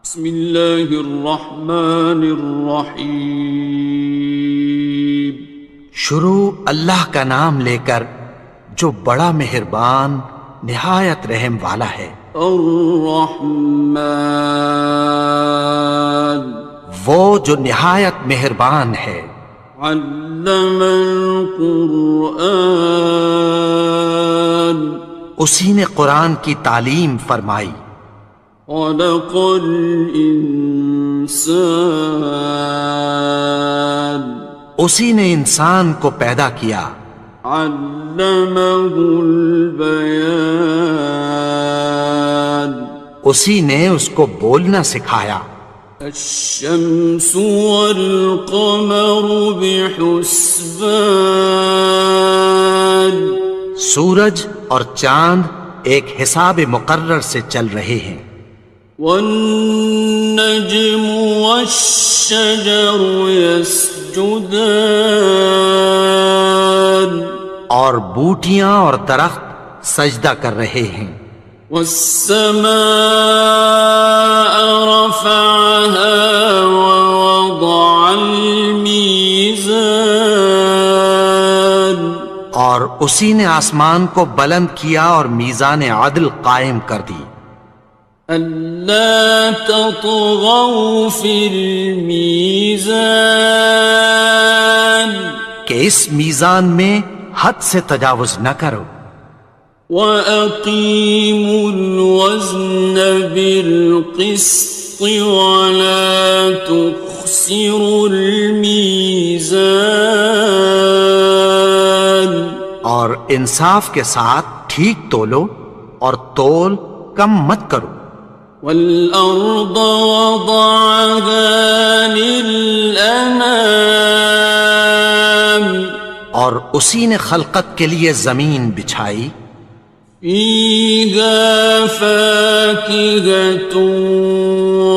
بسم اللہ الرحمن الرحیم۔ شروع اللہ کا نام لے کر جو بڑا مہربان نہایت رحم والا ہے۔ الرحمن، وہ جو نہایت مہربان ہے۔ علم القرآن، اسی نے قرآن کی تعلیم فرمائی۔ خلق الانسان، اسی نے انسان کو پیدا کیا۔ علمہ البیان، اسی نے اس کو بولنا سکھایا۔ الشمس والقمر بحسبان، سورج اور چاند ایک حساب مقرر سے چل رہے ہیں۔ والنجم والشجر يسجدان، اور بوٹیاں اور درخت سجدہ کر رہے ہیں۔ والسماء رفعها ووضع الميزان، اور اسی نے آسمان کو بلند کیا اور میزان عدل قائم کر دی۔ ألا تطغوا في الميزان، کہ اس میزان میں حد سے تجاوز نہ کرو۔ وَأَقِيمُوا الْوَزْنَ بِالْقِسْطِ وَلَا تُخْسِرُوا الْمِيزَانَ، اور انصاف کے ساتھ ٹھیک تولو اور تول کم مت کرو۔ وَالْأَرْضَ وَضَعَهَا لِلْأَنَامِ، اور اسی نے خلقت کے لیے زمین بچھائی۔ فِيهَا فَاكِهَةٌ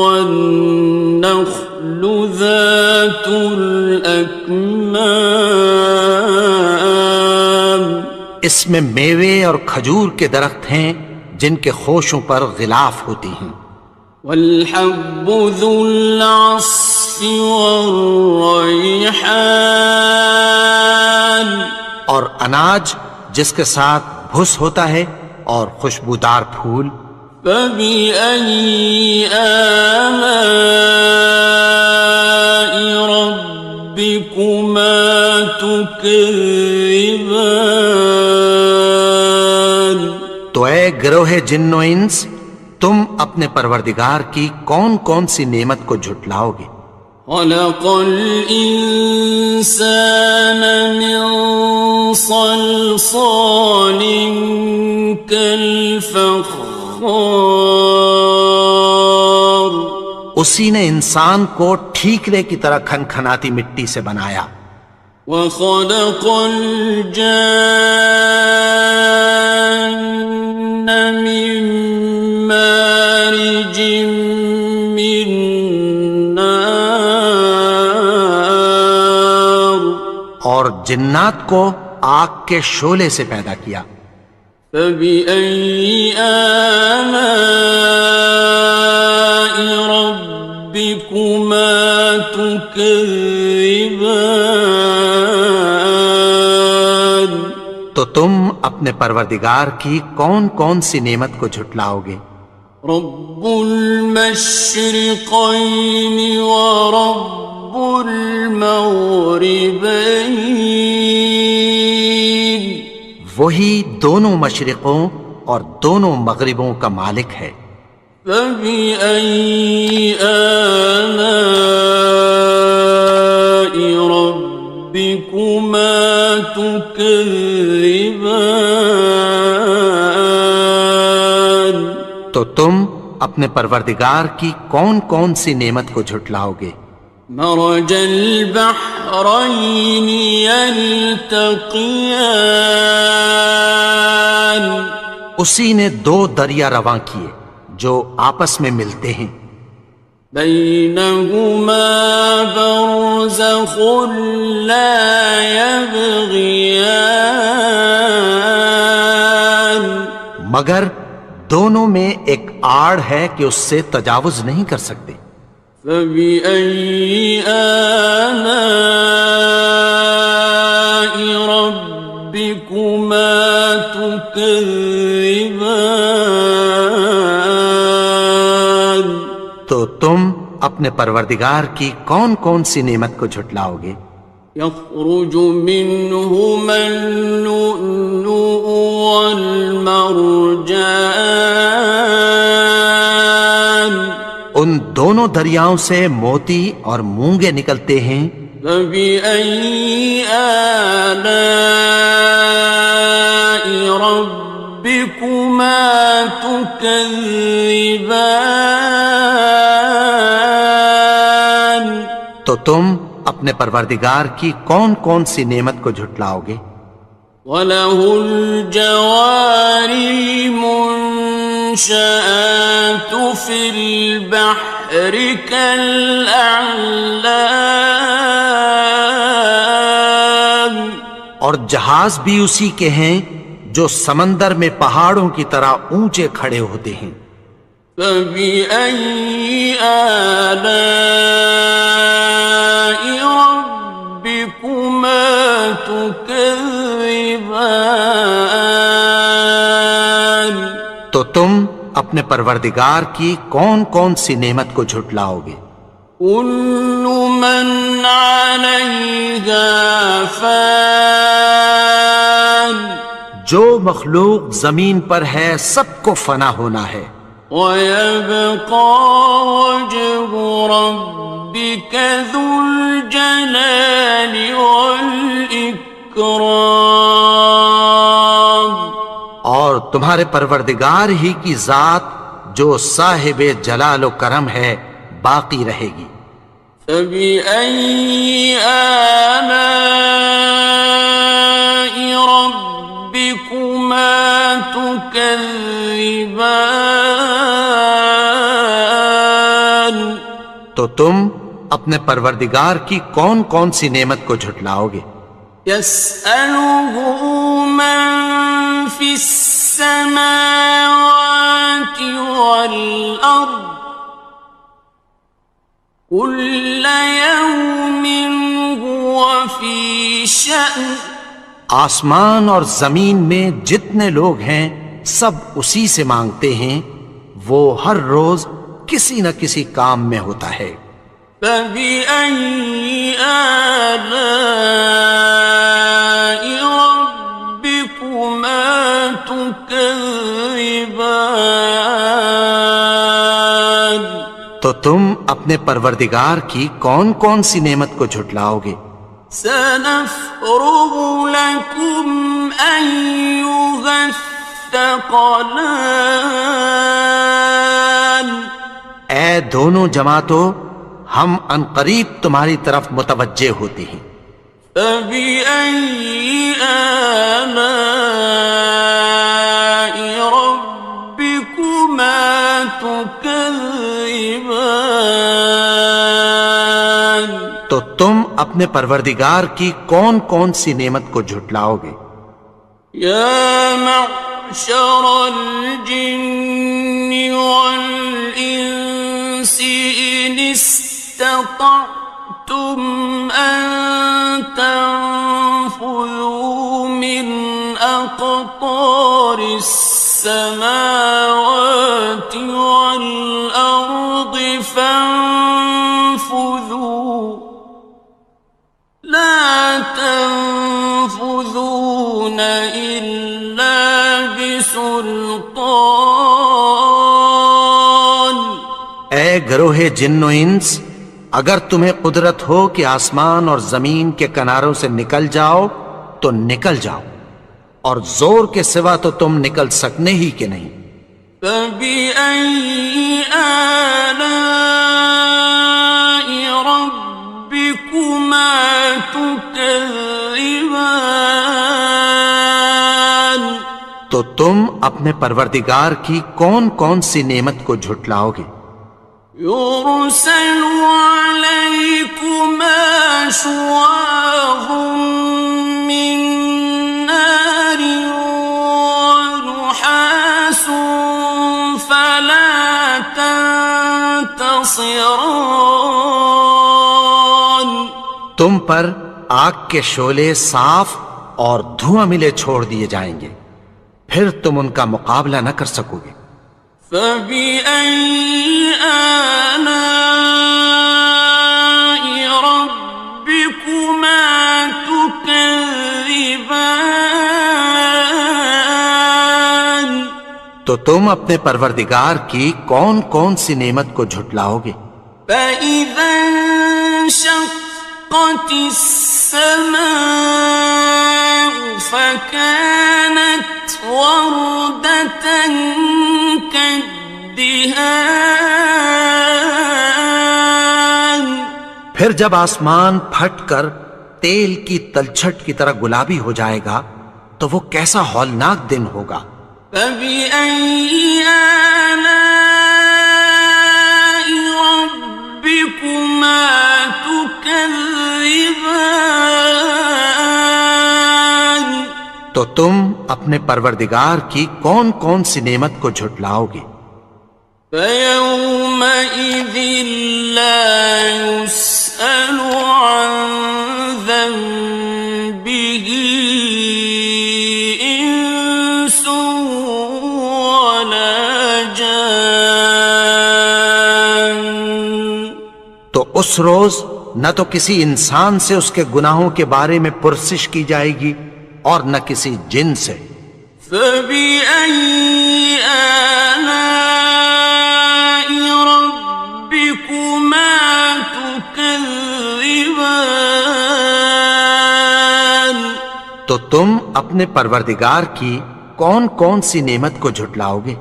وَالنَّخْلُ ذَاتُ الْأَكْمَامِ، اس میں میوے اور کھجور کے درخت ہیں جن کے خوشوں پر غلاف ہوتی ہیں۔ وَالْحَبُّ ذُو الْعَصْفِ وَالرَّيْحَانِ، اور اناج جس کے ساتھ بھس ہوتا ہے اور خوشبودار پھول۔ فَبِأَيِّ آلَاءِ رَبِّكُمَا تُكَذِّبَانِ، تو اے گروہ جن و انس، تم اپنے پروردگار کی کون کون سی نعمت کو جھٹلاؤ گے؟ خَلَقَ الْإِنسَانَ مِنْ صَلْصَالٍ كَالْفَخَّارِ، اسی نے انسان کو ٹھیکرے کی طرح کھنکھناتی مٹی سے بنایا۔ وَخَلَقَ الْجَانَّ مِن مَّارِجٍ مِّن نَّارٍ، اور جنات کو آگ کے شعلے سے پیدا کیا۔ فَبِأَيِّ آلَاءِ رَبِّكُمَا تُكَذِّبَانِ، تو تم اپنے پروردگار کی کون کون سی نعمت کو جھٹلاؤ گے؟ رب المشرقین ورب المغربین، وہی دونوں مشرقوں اور دونوں مغربوں کا مالک ہے۔ فَبِأَيِّ آلَاءِ رَبِّكُمَا تُكَذِّبَانِ، تو تم اپنے پروردگار کی کون کون سی نعمت کو جھٹلاؤ گے؟ مرج البحرین یلتقیان، اسی نے دو دریا رواں کیے جو آپس میں ملتے ہیں۔ بینہما برزخ لا یبغیان، مگر دونوں میں ایک آڑ ہے کہ اس سے تجاوز نہیں کر سکتے۔ فَبِأَيِّ آلَاءِ رَبِّكُمَا تُكَذِّبَانِ؟ تو تم اپنے پروردگار کی کون کون سی نعمت کو جھٹلاؤ گے؟ يَخْرُجُ مِنْهُمَا اللُّؤْلُؤُ وَالْمَرْجَانُ، ان دونوں دریاؤں سے موتی اور مونگے نکلتے ہیں۔ فَبِأَيِّ آلَاءِ رَبِّكُمَا تُكَذِّبَانِ؟ تو تم اپنے پروردگار کی کون کون سی نعمت کو جھٹلاؤ گے؟ وَلَهُ الْجَوَارِ الْمُنشَآتُ فِي الْبَحْرِ كَالْأَعْلَامِ، اور جہاز بھی اسی کے ہیں جو سمندر میں پہاڑوں کی طرح اونچے کھڑے ہوتے ہیں۔ فَبِأَيِّ آلَاءِ رَبِّكُمَا تُكَذِّبَانِ؟ تو تم اپنے پروردگار کی کون کون سی نعمت کو جھٹلاؤ گے؟ كُلُّ مَنْ عَلَيْهَا فَانٍ، جو مخلوق زمین پر ہے سب کو فنا ہونا ہے۔ وَيَبْقَى وَجْهُ رَبِّكَ ذُو الْجَلَالِ وَالْإِكْرَامِ، اور تمہارے پروردگار ہی کی ذات جو صاحب جلال و کرم ہے باقی رہے گی۔ فَبِأَيِّ آلَاءِ رَبِّكُمَا تُكَذِّبَانِ؟ تو تم اپنے پروردگار کی کون کون سی نعمت کو جھٹلاؤ گے؟ يَسْأَلُهُ مَن فِي السَّمَاوَاتِ وَالْأَرْضِ كُلَّ يَوْمٍ هُوَ فِي شَأْنٍ، آسمان اور زمین میں جتنے لوگ ہیں سب اسی سے مانگتے ہیں، وہ ہر روز کسی نہ کسی کام میں ہوتا ہے۔ فَبِأَيِّ آلَاءِ رَبِّكُمَا تُكَذِّبَانِ؟ تو تم اپنے پروردگار کی کون کون سی نعمت کو جھٹلاؤ گے؟ سَنَفْرُغُ لَكُمْ أَيُّهَ الثَّقَلَانِ، اے دونوں جماعتوں ہم عنقریب تمہاری طرف متوجہ ہوتے ہیں۔ فَبِأَيِّ آلَاءِ رَبِّكُمَا تُكَذِّبَانِ؟ تو تم اپنے پروردگار کی کون کون سی نعمت کو جھٹلاؤ گے؟ يَا مَعْشَرَ الْجِنِّ وَالْإِنسِ إِنِ اسْتَطَعْتُمْ أَن تَنفُذُوا مِنْ أَقْطَارِ السَّمَاوَاتِ وَالْأَرْضِ فَانفُذُوا لَا تَنفُذُونَ إِلَّا بِسُلْطَانٍ۔ اے گروہ جن و انس، اگر تمہیں قدرت ہو کہ آسمان اور زمین کے کناروں سے نکل جاؤ تو نکل جاؤ، اور زور کے سوا تو تم نکل سکنے ہی کہ نہیں۔ فَبِأَيِّ آلَاءِ رَبِّكُمَا تُكَذِّبَانِ؟ تو تم اپنے پروردگار کی کون کون سی نعمت کو جھٹلاؤ گے؟ يُرْسَلُ عَلَيْكُمَا شُوَاظٌ مِّن نَّارٍ وَنُحَاسٌ ينتصران. تم پر آگ کے شعلے صاف اور دھواں ملے چھوڑ دیے جائیں گے، پھر تم ان کا مقابلہ نہ کر سکو گے۔ فبأي آلاء ربكما تكذبان. تو تم اپنے پروردگار کی کون کون سی نعمت کو جھٹلاؤ گے؟ فإذا انشقت السماء فكانت وردة كالدهان. پھر جب آسمان پھٹ کر تیل کی تلچھٹ کی طرح گلابی ہو جائے گا تو وہ کیسا ہولناک دن ہوگا۔ فبأي آلاء ربكما تكذبان. تو تم اپنے پروردگار کی کون کون سی نعمت کو جھٹلاؤ گے؟ فيومئذ لا يسأل عن ذنبه إنس ولا جان. تو اس روز نہ تو کسی انسان سے اس کے گناہوں کے بارے میں پرسش کی جائے گی اور نہ کسی جن سے۔ فبأي آلاء ربكما تكذبان. تو تم اپنے پروردگار کی کون کون سی نعمت کو جھٹلاؤ گے؟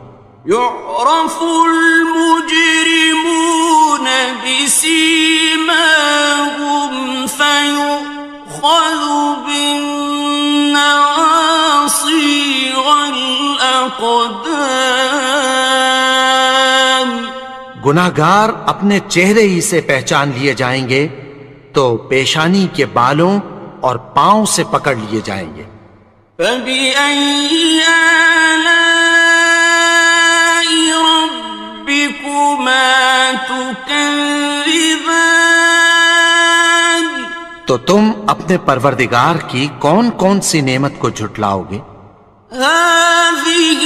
يعرف المجرمون بسيماهم فيؤخذ بالنواصي والأقدام. گناہگار اپنے چہرے ہی سے پہچان لیے جائیں گے تو پیشانی کے بالوں اور پاؤں سے پکڑ لیے جائیں گے۔ فبأي آلاء ربكما تكذبان. تو تم اپنے پروردگار کی کون کون سی نعمت کو جھٹلاؤ گے؟ هذه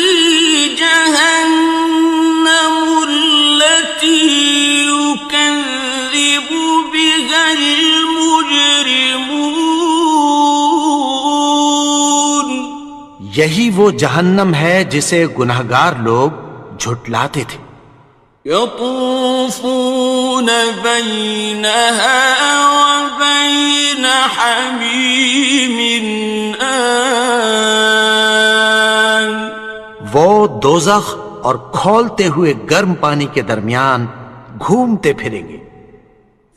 جهنم التي يكذب بها المجرمون. یہی وہ جہنم ہے جسے گناہگار لوگ جھٹلاتے تھے۔ يطوفون بينها وبين حميم آن. وہ دوزخ اور کھولتے ہوئے گرم پانی کے درمیان گھومتے پھریں گے۔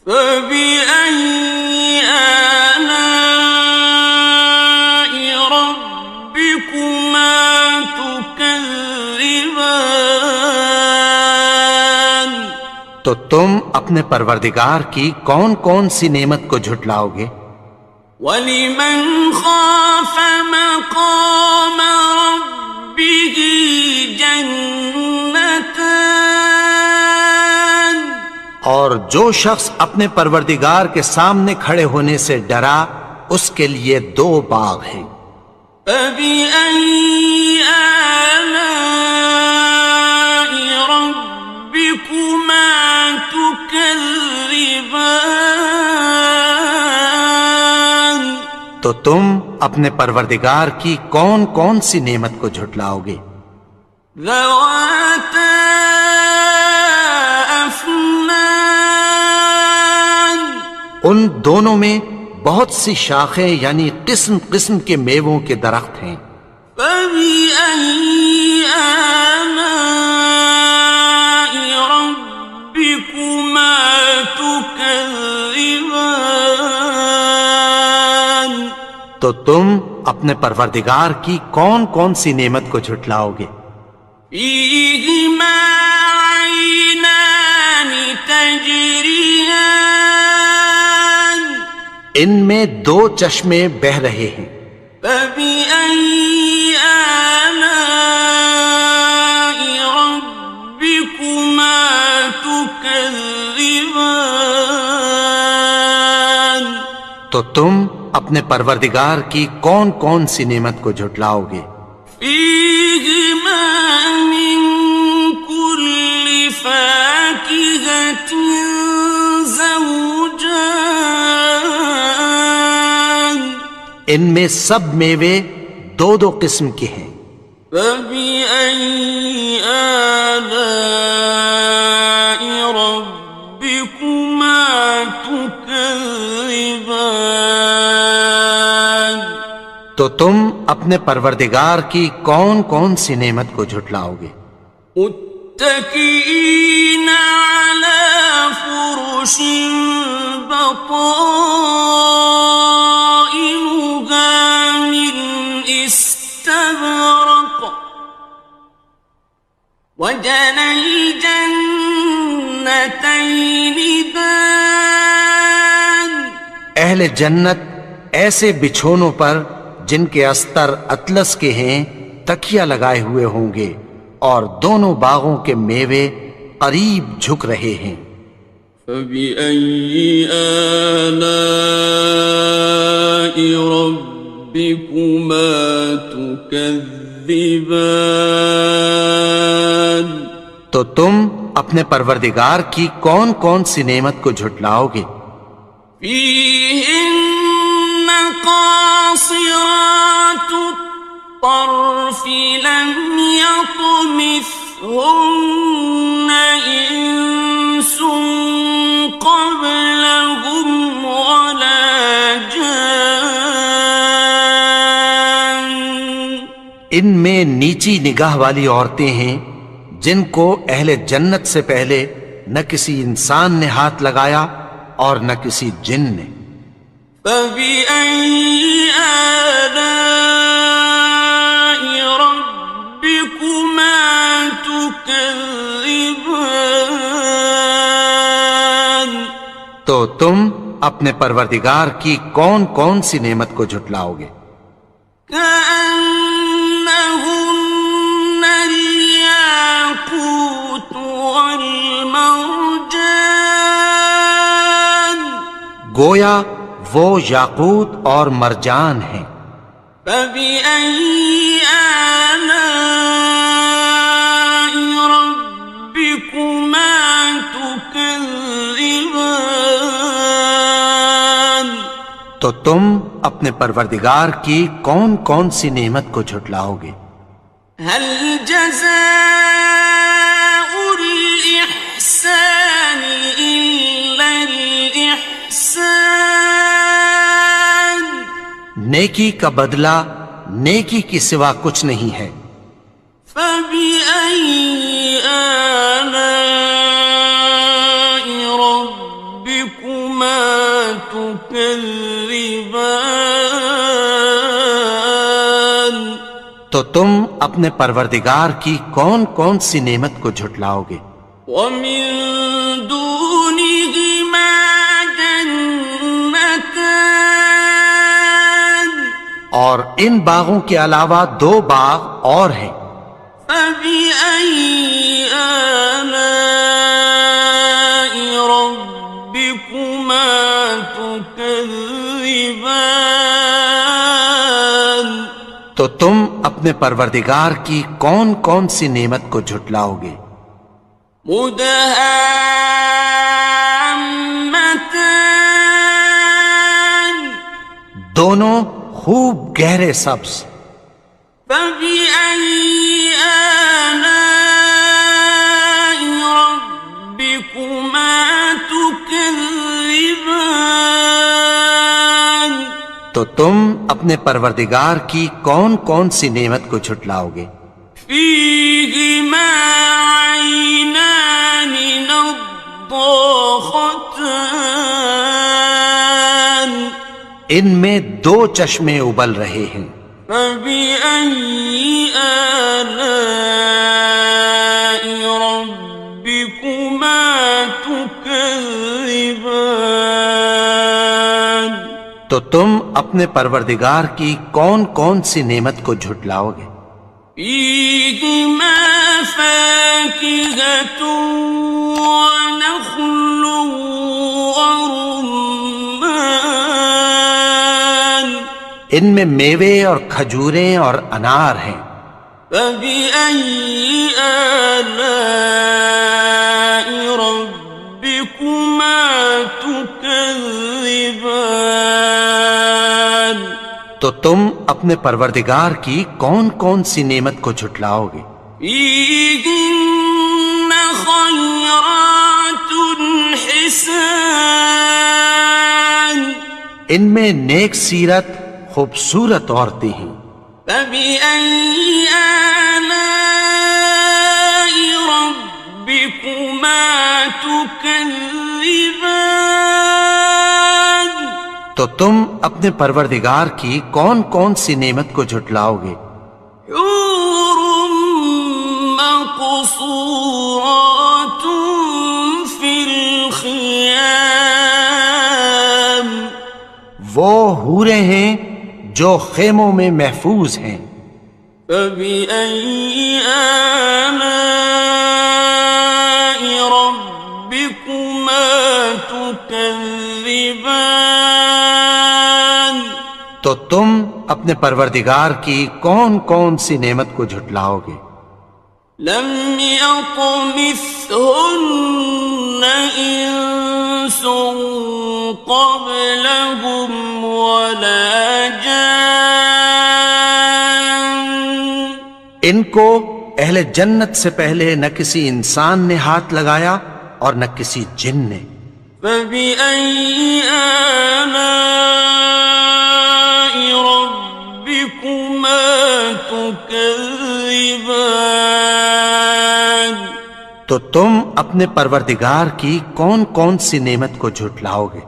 فبأي آلاء ربكما تكذبان. تو تم اپنے پروردگار کی کون کون سی نعمت کو جھٹلاؤ گے؟ وَلِمَنْ خَافَ مَقَامَ رَبِّهِ جَنَّتَانِ. اور جو شخص اپنے پروردگار کے سامنے کھڑے ہونے سے ڈرا اس کے لیے دو باغ ہیں۔ فَبِأَيِّ آلَاءِ رَبِّكُمَا تُكَذِّبَانِ. تو تم اپنے پروردگار کی کون کون سی نعمت کو جھٹلاؤ گے؟ ذَوَاتَا أَفْنَانٍ. ان دونوں میں بہت سی شاخیں یعنی قسم قسم کے میووں کے درخت ہیں۔ فَبِأَيِّ آلَاءِ رَبِّكُمَا تُكَذِّبَانِ. تو تم اپنے پروردگار کی کون کون سی نعمت کو جھٹلاؤ گے؟ فِيهِمَا عَيْنَانِ تَجْرِيَانِ. ان میں دو چشمے بہہ رہے ہیں۔ فَبِأَيِّ آلَاءِ رَبِّكُمَا تُكَذِّبَانِ. تكذبان تو تم اپنے پروردگار کی کون کون سی نعمت کو جھٹلاؤ گے؟ فيهما من كل فاكهة زوجان ان میں سب میوے دو دو قسم کے ہیں۔ فبأي آلاء ربكما تكذبان تو تم اپنے پروردگار کی کون کون سی نعمت کو جھٹلاؤ گے؟ متكئين على فرش بطائنها من استبرق وجنى الجنتين دان اہل جنت ایسے بچھونوں پر جن کے استر اطلس کے ہیں تکیہ لگائے ہوئے ہوں گے، اور دونوں باغوں کے میوے قریب جھک رہے ہیں۔ فبأي آلاء ربكما تكذبان تو تم اپنے پروردگار کی کون کون سی نعمت کو جھٹلاؤ گے؟ فيهن قاصرات الطرف لم يطمثهن إنس قبلهم ولا جان ان میں نیچی نگاہ والی عورتیں ہیں جن کو اہل جنت سے پہلے نہ کسی انسان نے ہاتھ لگایا اور نہ کسی جن نے۔ فبأي آلاء ربكما تكذبان تو تم اپنے پروردگار کی کون کون سی نعمت کو جھٹلاؤ گے؟ كأنهن الياقوت والمرجان گویا وہ یاقوت اور مرجان ہیں۔ فبأي آلاء ربكما تكذبان تو تم اپنے پروردگار کی کون کون سی نعمت کو جھٹلاؤ گے؟ هل جزاء الإحسان إلا الإحسان نیکی کا بدلہ نیکی کی سوا کچھ نہیں ہے۔ فبأي آلاء ربكما تكذبان تو تم اپنے پروردگار کی کون کون سی نعمت کو جھٹلاؤ گے؟ ومن دونهما جنتان اور ان باغوں کے علاوہ دو باغ اور ہیں۔ فبأي آلاء ربكما تكذبان تو تم اپنے پروردگار کی کون کون سی نعمت کو جھٹلاؤ گے؟ مدهامتان دونوں خوب گہرے سبز۔ فبأي آلاء ربكما تكذبان تو تم اپنے پروردگار کی کون کون سی نعمت کو جھٹلاؤ گے؟ فيهما عينان نضاختان ان میں دو چشمے ابل رہے ہیں۔ فبأي آلاء ربكما تكذبان تو تم اپنے پروردگار کی کون کون سی نعمت کو جھٹلاؤ گے؟ فيهما فاكهة ونخل ورمان ان میں میوے اور کھجوریں اور انار ہیں. فبأي آلاء ربكما تكذبان تو تم اپنے پروردگار کی کون کون سی نعمت کو جھٹلاؤ گے؟ فيهن خيرات حسان ان میں نیک سیرت خوبصورت عورتیں ہیں. فبأي آلاء ربكما تكذبان تو تم اپنے پروردگار کی کون کون سی نعمت کو جھٹلاؤ گے؟ حور مقصورات في الخيام وہ حوریں ہیں جو خیموں میں محفوظ ہیں. فبأي آلاء ربكما تكذبان تو تم اپنے پروردگار کی کون کون سی نعمت کو جھٹلاؤ گے؟ لم يطمثهن إنس قبلهم ولا جان ان کو اہل جنت سے پہلے نہ کسی انسان نے ہاتھ لگایا اور نہ کسی جن نے. فبأي آلاء ربكما تكذبان تو تم اپنے پروردگار کی کون کون سی نعمت کو جھٹلاؤ گے؟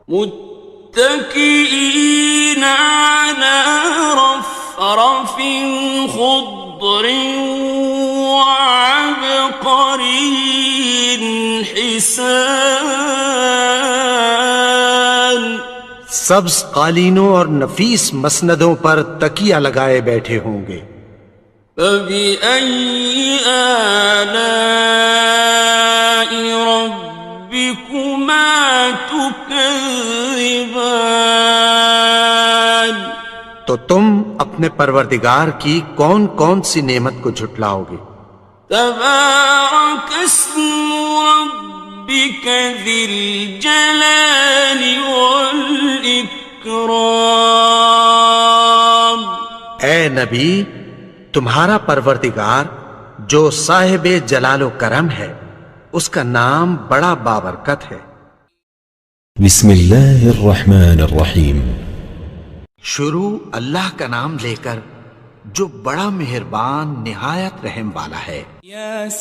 متكئين على رفرف خضر وعبقري حسان سبز قالینوں اور نفیس مسندوں پر تکیہ لگائے بیٹھے ہوں گے. فبأي آلاء ربكما تكذبان تو تم اپنے پروردگار کی کون کون سی نعمت کو جھٹلاؤ گے؟ تبارك اسم ربك ذي الجلال والإكرام اے نبی، تمہارا پروردگار جو صاحب جلال و کرم ہے اس کا نام بڑا بابرکت ہے. بسم اللہ الرحمن الرحیم. شروع اللہ کا نام لے کر جو بڑا مہربان نہایت رحم والا ہے. یاسین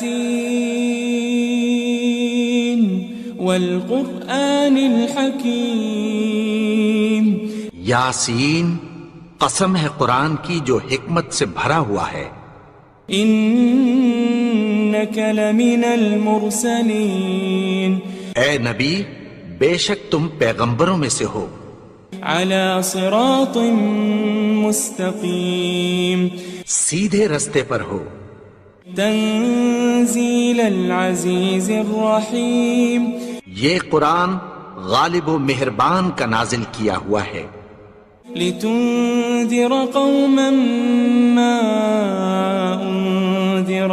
والقرآن الحکیم. یاسین، قسم ہے قرآن کی جو حکمت سے بھرا ہوا ہے. انک لمن المرسلین. اے نبی، بے شک تم پیغمبروں میں سے ہو. علی صراط مستقیم. سیدھے رستے پر ہو. تنزیل العزیز الرحیم. یہ قرآن غالب و مہربان کا نازل کیا ہوا ہے. لتنذر قوما ما انذر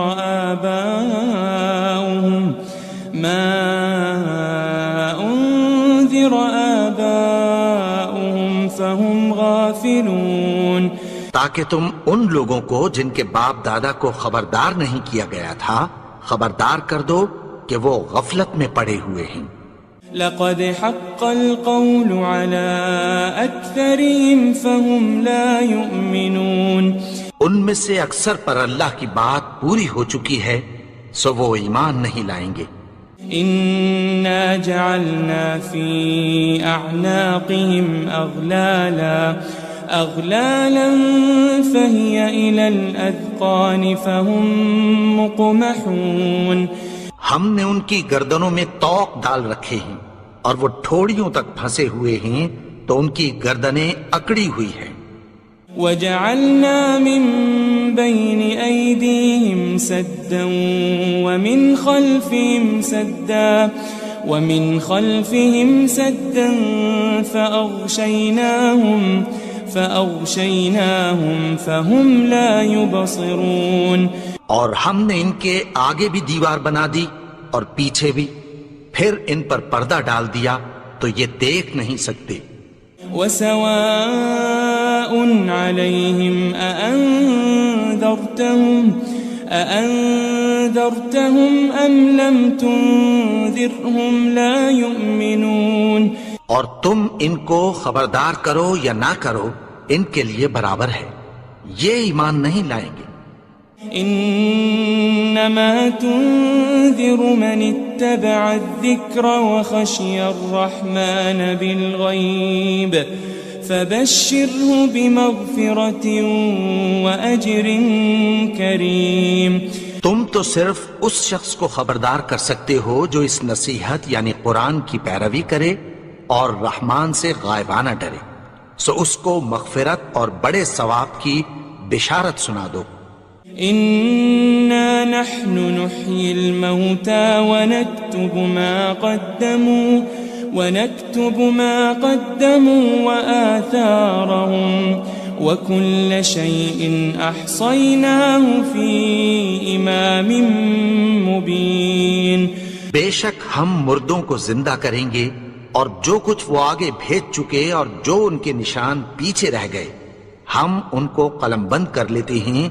آباؤهم فهم غافلون. تاکہ تم ان لوگوں کو جن کے باپ دادا کو خبردار نہیں کیا گیا تھا خبردار کر دو کہ وہ غفلت میں پڑے ہوئے ہیں. لقد حق القول على أكثرهم فهم لا يؤمنون. ان میں سے اکثر پر اللہ کی بات پوری ہو چکی ہے سو وہ ایمان نہیں لائیں گے. إنا جعلنا في أعناقهم أغلالا فهي إلى الأذقان فهم مقمحون. ہم نے ان کی گردنوں میں طوق ڈال رکھے ہیں اور وہ ٹھوڑیوں تک پھنسے ہوئے ہیں تو ان کی گردنیں اکڑی ہوئی ہیں. وجعلنا من بين أيديهم سدا ومن خلفهم سدا فأغشيناهم فهم لا يبصرون. اور ہم نے ان کے آگے بھی دیوار بنا دی اور پیچھے بھی، پھر ان پر پردہ ڈال دیا تو یہ دیکھ نہیں سکتے. وسواء عليهم أأنذرتهم أم لم تنذرهم لا يؤمنون. اور تم ان کو خبردار کرو یا نہ کرو، ان کے لیے برابر ہے، یہ ایمان نہیں لائیں گے. انما تنذر من اتبع الذکر وخشی الرحمن بالغیب فبشره بمغفرة واجر کریم. تم تو صرف اس شخص کو خبردار کر سکتے ہو جو اس نصیحت یعنی قرآن کی پیروی کرے اور رحمان سے غائبانہ ڈرے، سو اس کو مغفرت اور بڑے ثواب کی بشارت سنا دو. إنا نحن نحيي الموتى ونكتب ما قدموا وآثارهم وكل شيء أحصيناه في إمام مبين. بے شک ہم مردوں کو زندہ کریں گے اور جو کچھ وہ آگے بھیج چکے اور جو ان کے نشان پیچھے رہ گئے ہم ان کو قلم بند کر لیتے ہیں،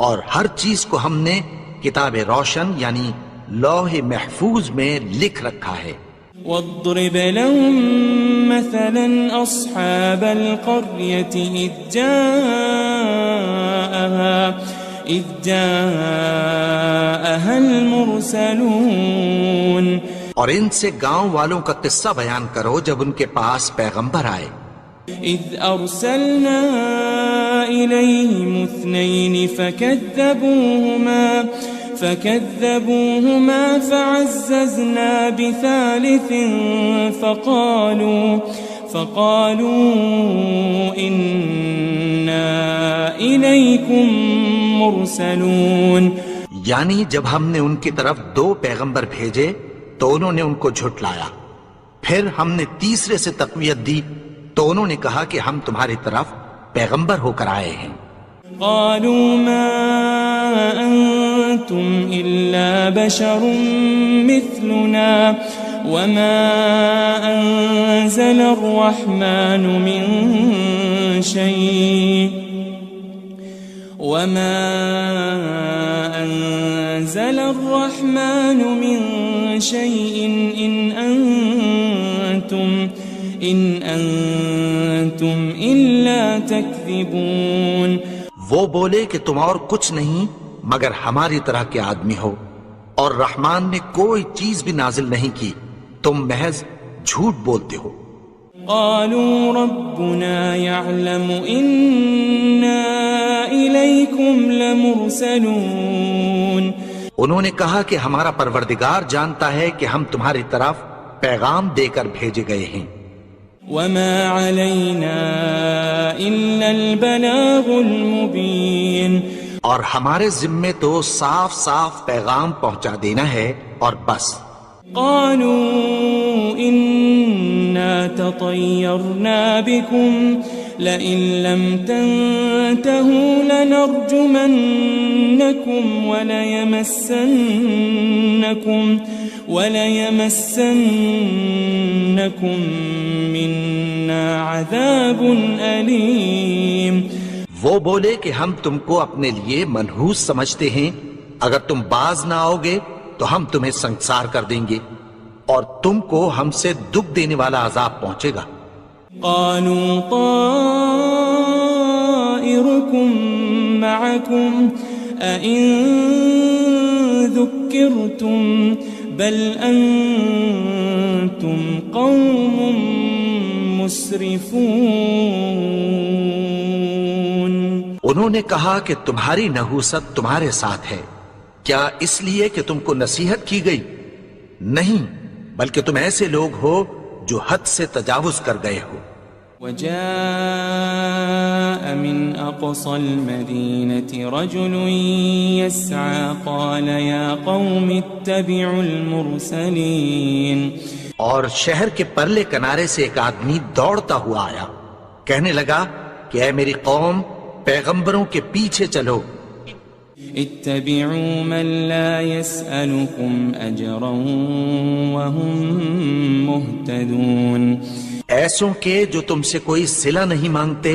اور ہر چیز کو ہم نے کتاب روشن یعنی لوح محفوظ میں لکھ رکھا ہے. واضرب لهم مثلا أصحاب القرية إذ جاءها المرسلون. اور ان سے گاؤں والوں کا قصہ بیان کرو جب ان کے پاس پیغمبر آئے. إذ أرسلنا إليهم 2 فكذبوهما فعززنا بثالث فقالوا إنا إليكم مرسلون. یعنی جب ہم نے ان کی طرف 2 پیغمبر بھیجے تو انہوں نے ان کو جھٹلایا، پھر ہم نے تیسرے سے تقویت دی تو انہوں نے کہا کہ ہم تمہاری طرف پیغمبر ہو کر آئے ہیں. قالوا ما أنتم إلا بشر مثلنا وما أنزل الرحمن من شيء إن أنتم إلا تكذبون. وہ بولے کہ تم اور کچھ نہیں مگر ہماری طرح کے آدمی ہو، اور رحمان نے کوئی چیز بھی نازل نہیں کی، تم محض جھوٹ بولتے ہو. قالوا ربنا يعلم إنا إليكم لمرسلون. انہوں نے کہا کہ ہمارا پروردگار جانتا ہے کہ ہم تمہاری طرف پیغام دے کر بھیجے گئے ہیں. وما علينا إلا البلاغ المبين. اور ہمارے ذمے تو صاف صاف پیغام پہنچا دینا ہے اور بس. قالوا إنا تطيرنا بكم لئن لم تنتهوا لنرجمنكم وليمسنكم منا عذاب أليم. وہ بولے کہ ہم تم کو اپنے لیے منحوس سمجھتے ہیں، اگر تم باز نہ آؤ گے تو ہم تمہیں سنگسار کر دیں گے اور تم کو ہم سے دکھ دینے والا عذاب پہنچے گا. قالوا طائركم معكم أئن ذكرتم بل أنتم قوم مسرفون. انہوں نے کہا کہ تمہاری نحوست تمہارے ساتھ ہے، کیا اس لیے کہ تم کو نصیحت کی گئی؟ نہیں، بلکہ تم ایسے لوگ ہو جو حد سے تجاوز کر گئے ہو. وجاء من أقصى المدينة رجل يسعى قال يا قوم اتبعوا المرسلين. اور شہر کے پرلے کنارے سے ایک آدمی دوڑتا ہوا آیا، کہنے لگا کہ اے میری قوم، پیغمبروں کے پیچھے چلو. اتبعوا من لا يسألكم أجرا وهم مهتدون. ایسوں کے جو تم سے کوئی صلہ نہیں مانگتے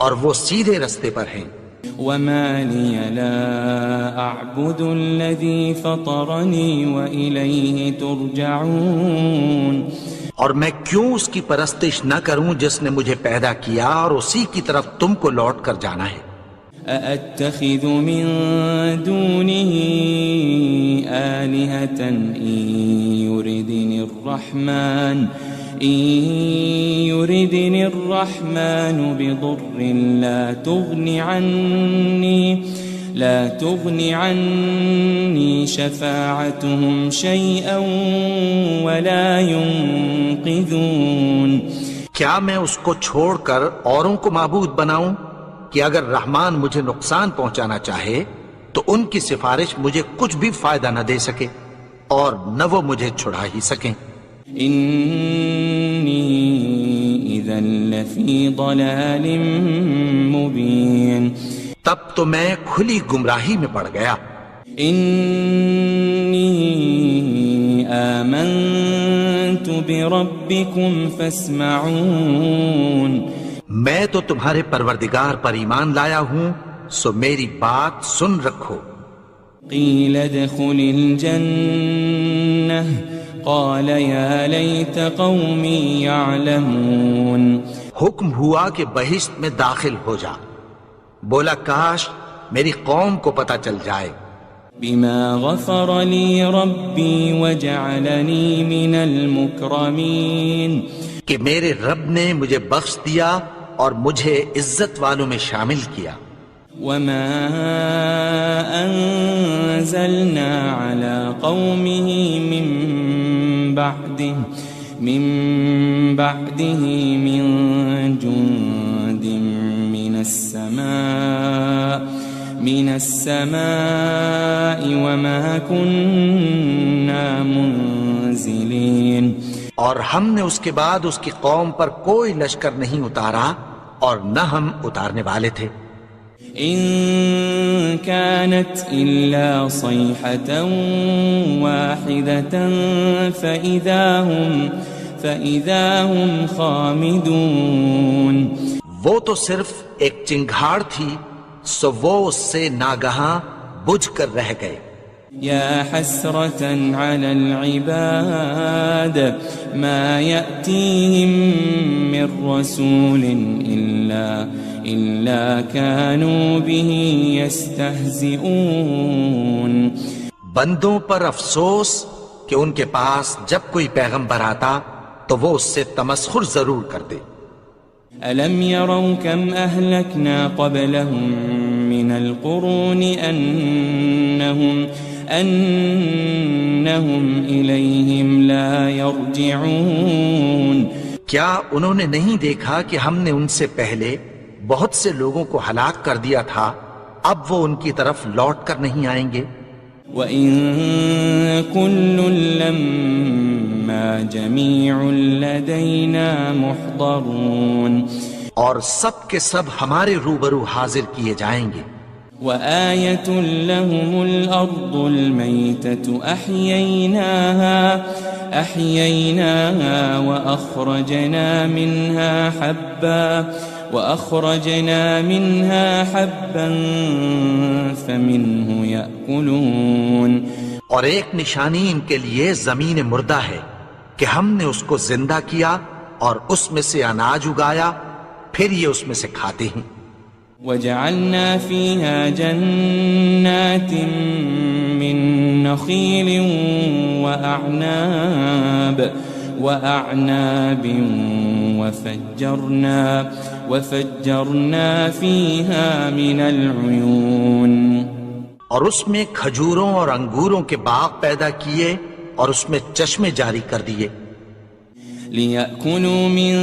اور وہ سیدھے رستے پر ہیں. وما لي لا أعبد الذي فطرني وإليه ترجعون. اور میں کیوں اس کی پرستش نہ کروں جس نے مجھے پیدا کیا اور اسی کی طرف تم کو لوٹ کر جانا ہے. أأتخذ من دونه آلهة إن يردني الرحمن بضر لا تغني عني شفاعتهم شيئا ولا ينقذون. کیا میں اس کو چھوڑ کر اوروں کو معبود بناؤں کہ اگر رحمان مجھے نقصان پہنچانا چاہے تو ان کی سفارش مجھے کچھ بھی فائدہ نہ دے سکے اور نہ وہ مجھے چھڑا ہی سکیں. إني إذا لفي ضلال مبين. تب تو میں کھلی گمراہی میں پڑ گیا. إني آمنت بربكم فاسمعون. میں تو تمہارے پروردگار پر ایمان لایا ہوں، سو میری بات سن رکھو. قيل ادخل الجنة قال يا ليت قومي يعلمون. حکم ہوا کہ بہشت میں داخل ہو جا. بولا کاش میری قوم کو پتہ چل جائے. بما غفر لي ربي وجعلني من المكرمين. کہ میرے رب نے مجھے بخش دیا اور مجھے عزت والوں میں شامل کیا. وما أنزلنا على قومه من بعده من جند من السماء وما كنا منزلين. اور ہم نے اس کے بعد اس کی قوم پر کوئی لشکر نہیں اتارا اور نہ ہم اتارنے والے تھے. إن كانت إلا صيحة واحدة فإذا هم خامدون. وہ تو صرف ایک چنگھاڑ تھی، سو وہ اس سے ناگہاں بجھ کر رہ گئے. يا حسرة على العباد ما يأتيهم من رسول إلا كانوا به يستهزئون. بندوں پر افسوس کہ ان کے پاس جب کوئی پیغمبر آتا تو وہ اس سے تمسخر ضرور کرتے. ألم يروا كم أهلكنا قبلهم من القرون أنهم إليهم لا يرجعون. کیا انہوں نے نہیں دیکھا کہ ہم نے ان سے پہلے بہت سے لوگوں کو ہلاک کر دیا تھا، اب وہ ان کی طرف لوٹ کر نہیں آئیں گے. وَإِن كُلٌّ لَمَّا جَمِيعٌ لَدَيْنَا مُحْضَرُونَ. اور سب کے سب ہمارے روبرو حاضر کیے جائیں گے. وآية لهم الأرض الميتة أحييناها وأخرجنا منها حبا فمنه يأكلون. اور ایک نشانی ان کے لیے زمین مردہ ہے کہ ہم نے اس کو زندہ کیا اور اس میں سے اناج اگایا، پھر یہ اس میں سے کھاتے ہیں. وجعلنا فيها جنات من نخيل وأعناب وفجرنا فيها من العيون. اور اس میں کھجوروں اور انگوروں کے باغ پیدا کیے اور اس میں چشمے جاری کر دیے. ليأكلوا من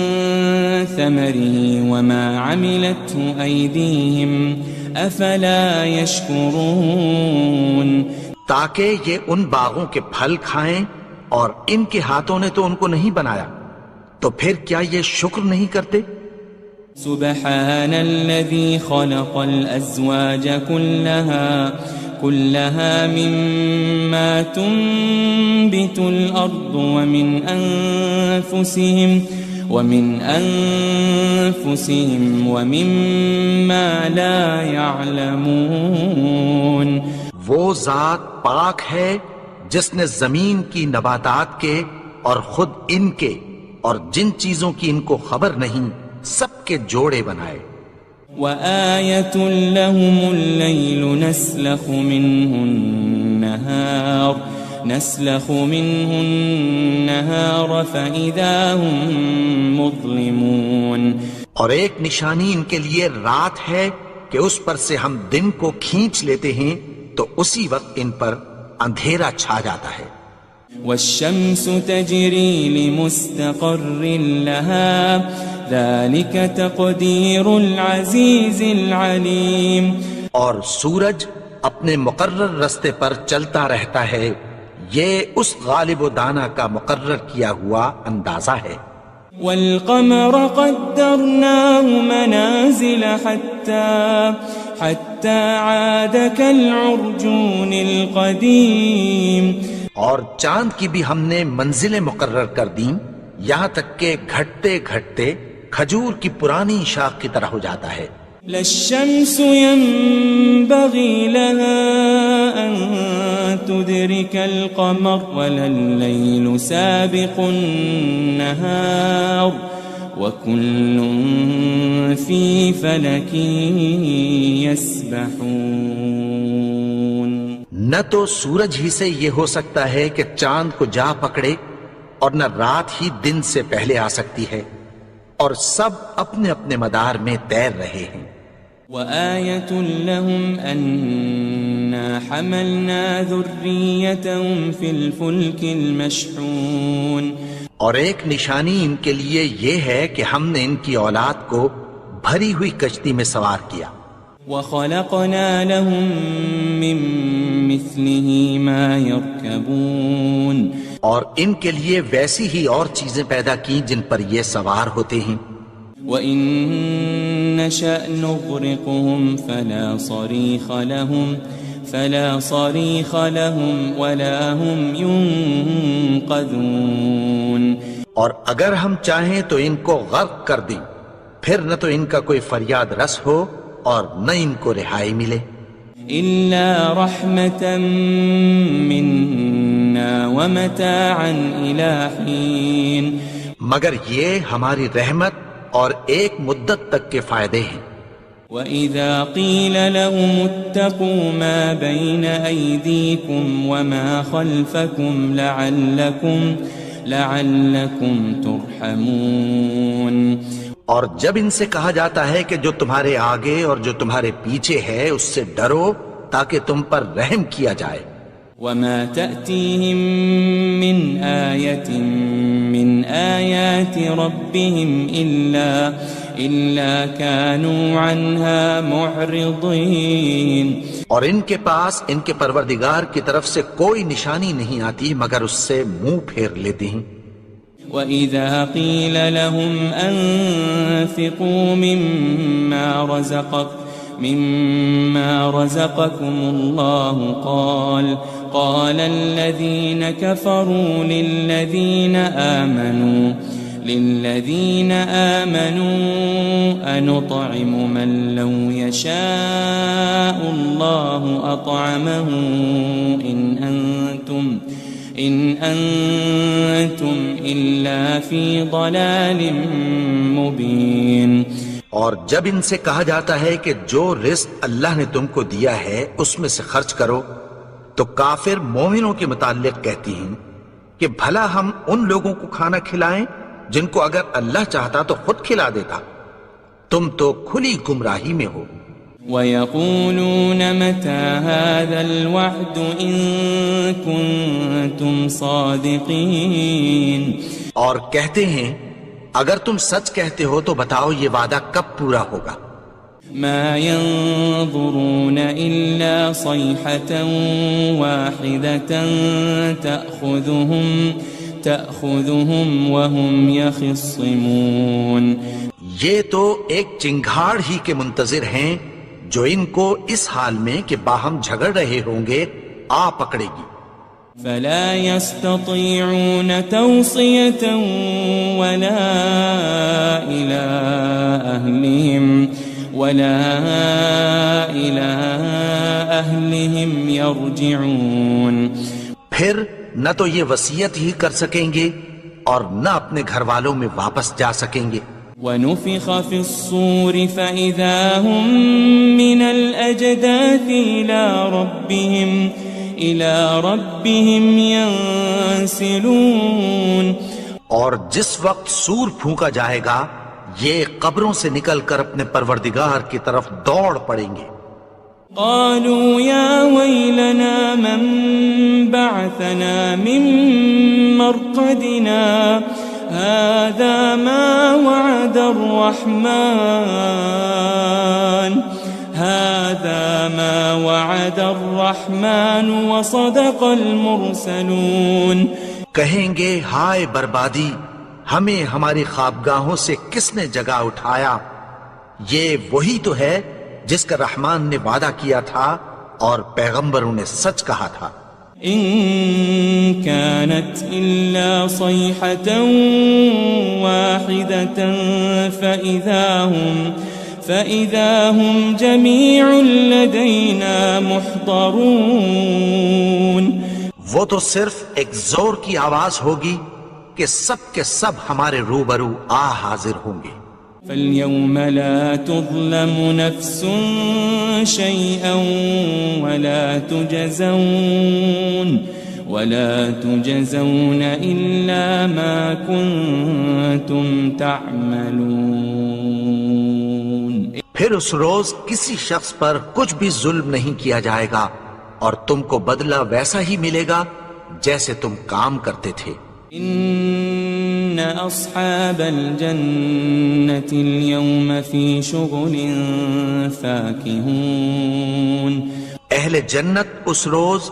ثمره وما عملته أيديهم أفلا يشكرون تاکہ یہ ان باغوں کے پھل کھائیں اور ان کے ہاتھوں نے تو ان کو نہیں بنایا، تو پھر کیا یہ شکر نہیں کرتے؟ سبحان الذي خلق الأزواج كلها مما تنبت الأرض ومن أنفسهم ومما لا يعلمون وہ ذات پاک ہے جس نے زمین کی نباتات کے اور خود ان کے اور جن چیزوں کی ان کو خبر نہیں سب کے جوڑے بنائے۔ وآية لهم الليل نسلخ منه النهار فإذا هم مظلمون اور ایک نشانی ان کے لیے رات ہے کہ اس پر سے ہم دن کو کھینچ لیتے ہیں تو اسی وقت ان پر اندھیرا چھا جاتا ہے۔ والشمس تجري لمستقر لها ذلك تقدير العزيز العليم اور سورج اپنے مقرر رستے پر چلتا رہتا ہے، یہ اس غالب و دانا کا مقرر کیا ہوا اندازہ ہے۔ والقمر قدرناه منازل حتى عاد كالعرجون القديم اور چاند کی بھی ہم نے منزلیں مقرر کر دیں یہاں تک کہ گھٹتے گھٹتے کھجور کی پرانی شاخ کی طرح ہو جاتا ہے۔ لا الشمس ينبغي لها أن تدرك القمر ولا الليل سابق النهار وكل في فلك يسبحون نہ تو سورج ہی سے یہ ہو سکتا ہے کہ چاند کو جا پکڑے اور نہ رات ہی دن سے پہلے آ سکتی ہے، اور سب اپنے اپنے مدار میں تیر رہے ہیں۔ وآية لهم أنا حملنا ذريتهم في الفلك المشحون اور ایک نشانی ان کے لیے یہ ہے کہ ہم نے ان کی اولاد کو بھری ہوئی کشتی میں سوار کیا۔ وخلقنا لهم من مثله ما يركبون اور ان کے لیے ویسی ہی اور چیزیں پیدا کی جن پر یہ سوار ہوتے ہیں۔ وَإِن نَّشَأْ نُغْرِقْهُمْ فَلَا صَرِيخَ لَهُمْ وَلَا هُمْ يُنقَذُونَ اور اگر ہم چاہیں تو ان کو غرق کر دیں، پھر نہ تو ان کا کوئی فریاد رس ہو اور نہ ان کو رہائی ملے۔ إِلَّا رَحْمَةً مِّنَّا وَمَتَاعًا إِلَى حِينٍ مگر یہ ہماری رحمت اور ایک مدت تک کے فائدے ہیں۔ وَإِذَا قِيلَ لَهُمُ اتَّقُوا مَا بَيْنَ أَيْدِيكُمْ وَمَا خَلْفَكُمْ لَعَلَّكُمْ تُرْحَمُونَ اور جب ان سے کہا جاتا ہے کہ جو تمہارے آگے اور جو تمہارے پیچھے ہے اس سے ڈرو تاکہ تم پر رحم کیا جائے۔ وَمَا تَأْتِيهِم مِّنْ آيَةٍ مِّنْ آيَاتِ رَبِّهِمْ إِلَّا كَانُوا عَنْهَا مُعْرِضِينَ اور ان کے پاس ان کے پروردگار کی طرف سے کوئی نشانی نہیں آتی مگر اس سے منہ پھیر لیتے ہیں۔ وَإِذَا قِيلَ لَهُمْ أَنفِقُوا مِمَّا رَزَقَكُمُ اللَّهُ قَالَ الَّذِينَ كَفَرُوا لِلَّذِينَ آمَنُوا أَنُطْعِمُ مَن لَّوْ يَشَاءُ اللَّهُ أَطْعَمَهُ إِنْ أَنْتُمْ إِلَّا فِي ضَلَالٍ مُبِينٍ اور جب ان سے کہا جاتا ہے کہ جو رزق اللہ نے تم کو دیا ہے اس میں سے خرچ کرو، تو کافر مومنوں کے متعلق کہتی ہیں کہ بھلا ہم ان لوگوں کو کھانا کھلائیں جن کو اگر اللہ چاہتا تو خود کھلا دیتا، تم تو کھلی گمراہی میں ہو۔ وَيَقُولُونَ مَتَى هَذَا الْوَعْدُ إِن كُنتُمْ صَادِقِينَ اور کہتے ہیں اگر تم سچ کہتے ہو تو بتاؤ یہ وعدہ کب پورا ہوگا؟ ما ينظرون إلا صيحة واحدة تأخذهم وهم يخصمون. یہ تو ایک چنگھاڑ ہی کے منتظر ہیں جو ان کو اس حال میں کہ باہم جھگڑ رہے ہوں گے آ پکڑے گی. فلا يستطيعون توصية ولا إلى أهلهم يرجعون. پھر نہ تو یہ وصیت ہی کر سکیں گے اور نہ اپنے گھر والوں میں واپس جا سکیں گے. ونفخ في الصور فإذا هم من الأجداث إلى ربهم ينسلون. اور جس وقت سور پھونکا جائے گا یہ قبروں سے نکل کر اپنے پروردگار کی طرف دوڑ پڑیں گے. قالوا يا ويلنا من بعثنا من مرقدنا هذا ما وعد الرحمن وصدق المرسلون. کہیں گے ہائے بربادی، ہمیں ہماری خوابگاہوں سے کس نے جگا اٹھایا؟ یہ وہی تو ہے جس کا رحمان نے وعدہ کیا تھا اور پیغمبروں نے سچ کہا تھا. إن كانت إلا صيحة واحدة فإذا هم جميع لدينا محضرون. وہ تو صرف ایک زور کی آواز ہوگی کہ سب کے سب ہمارے روبرو آ حاضر ہوں گے. فاليوم لا تظلم نفس شيئا ولا تجزون إلا ما كنتم تعملون. پھر اس روز کسی شخص پر کچھ بھی ظلم نہیں کیا جائے گا اور تم کو بدلہ ویسا ہی ملے گا جیسے تم کام کرتے تھے. إن أصحاب الجنة اليوم في شغل فاكهون. اہل جنت اس روز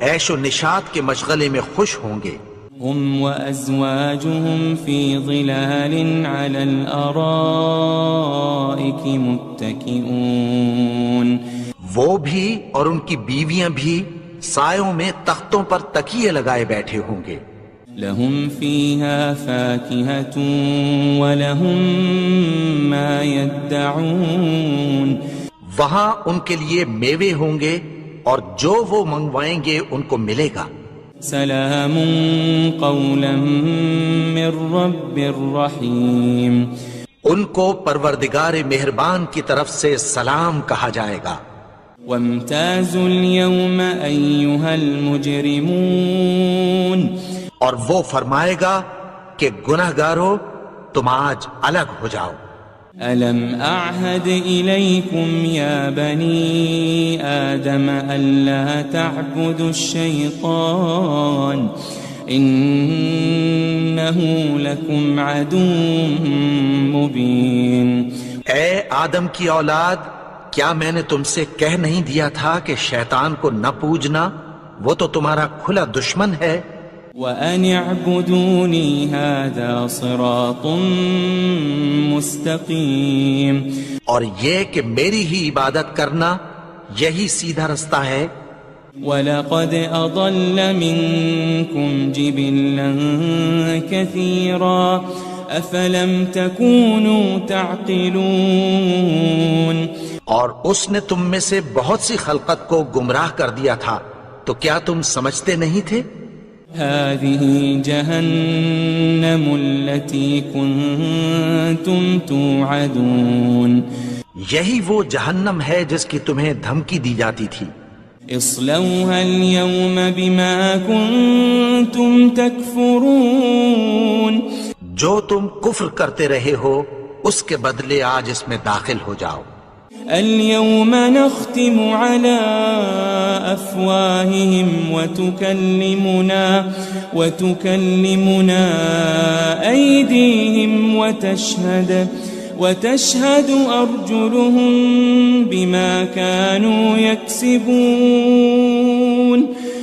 عیش و نشاط کے مشغلے میں خوش ہوں گے. هم وأزواجهم في ظلال على الأرائك متكئون. وہ بھی اور ان کی بیویاں بھی سایوں میں تختوں پر تکیے لگائے بیٹھے ہوں گے. لهم فيها فاكهة ولهم ما يدعون. وہاں ان کے لیے میوے ہوں گے اور جو وہ منگوائیں گے ان کو ملے گا. سلام قولا من رب رحیم. ان کو پروردگار مہربان کی طرف سے سلام کہا جائے گا. وامتازوا اليوم أيها المجرمون. اور وہ فرمائے گا کہ گنہگارو تم آج الگ ہو جاؤ. ألم أعهد إليكم يا بني آدم ألا تعبدوا الشيطان إنه لكم عدو مبين. اے آدم کی اولاد، کیا میں نے تم سے کہہ نہیں دیا تھا کہ شیطان کو نہ پوجنا؟ وہ تو تمہارا کھلا دشمن ہے. وَأَنِ اعْبُدُونِي هَذَا صِرَاطٌ مُسْتَقِيمٌ. اور یہ کہ میری ہی عبادت کرنا یہی سیدھا رستہ ہے. وَلَقَدْ أَضَلَّ مِنْكُمْ جِبِلًّا كَثِيرًا أَفَلَمْ تَكُونُوا تَعْقِلُونَ. اور اس نے تم میں سے بہت سی خلقت کو گمراہ کر دیا تھا، تو کیا تم سمجھتے نہیں تھے؟ هذه جهنم التي كنتم توعدون. یہی وہ جہنم ہے جس کی تمہیں دھمکی دی جاتی تھی. اصلوها اليوم بما كنتم تكفرون. جو تم کفر کرتے رہے ہو اس کے بدلے آج اس میں داخل ہو جاؤ. اليوم نختم على أفواههم وتكلمنا أيديهم وتشهد أرجلهم بما كانوا يكسبون.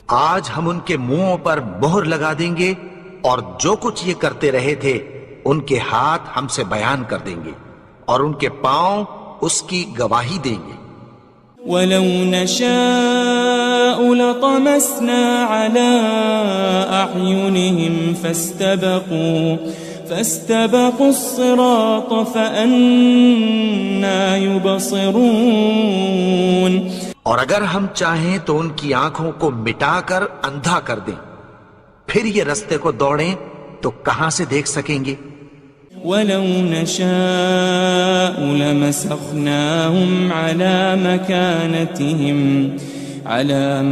آج ہم ان کے منہوں پر مہر لگا دیں گے اور جو کچھ یہ کرتے رہے تھے ان کے ہاتھ ہم سے بیان کر دیں گے اور ان کے پاؤں اس کی گواہی دیں گے. وَلَوْ نَشَاءُ لَطَمَسْنَا عَلَىٰ أَعْيُنِهِمْ فَاسْتَبَقُوا الصِّرَاطَ فَأَنَّىٰ يُبْصِرُونَ. اور اگر ہم چاہیں تو ان کی آنکھوں کو مٹا کر اندھا کر دیں، پھر یہ رستے کو دوڑیں تو کہاں سے دیکھ سکیں گے. وَلَوْ نَشَاءُ لَمَسَخْنَاهُمْ عَلَى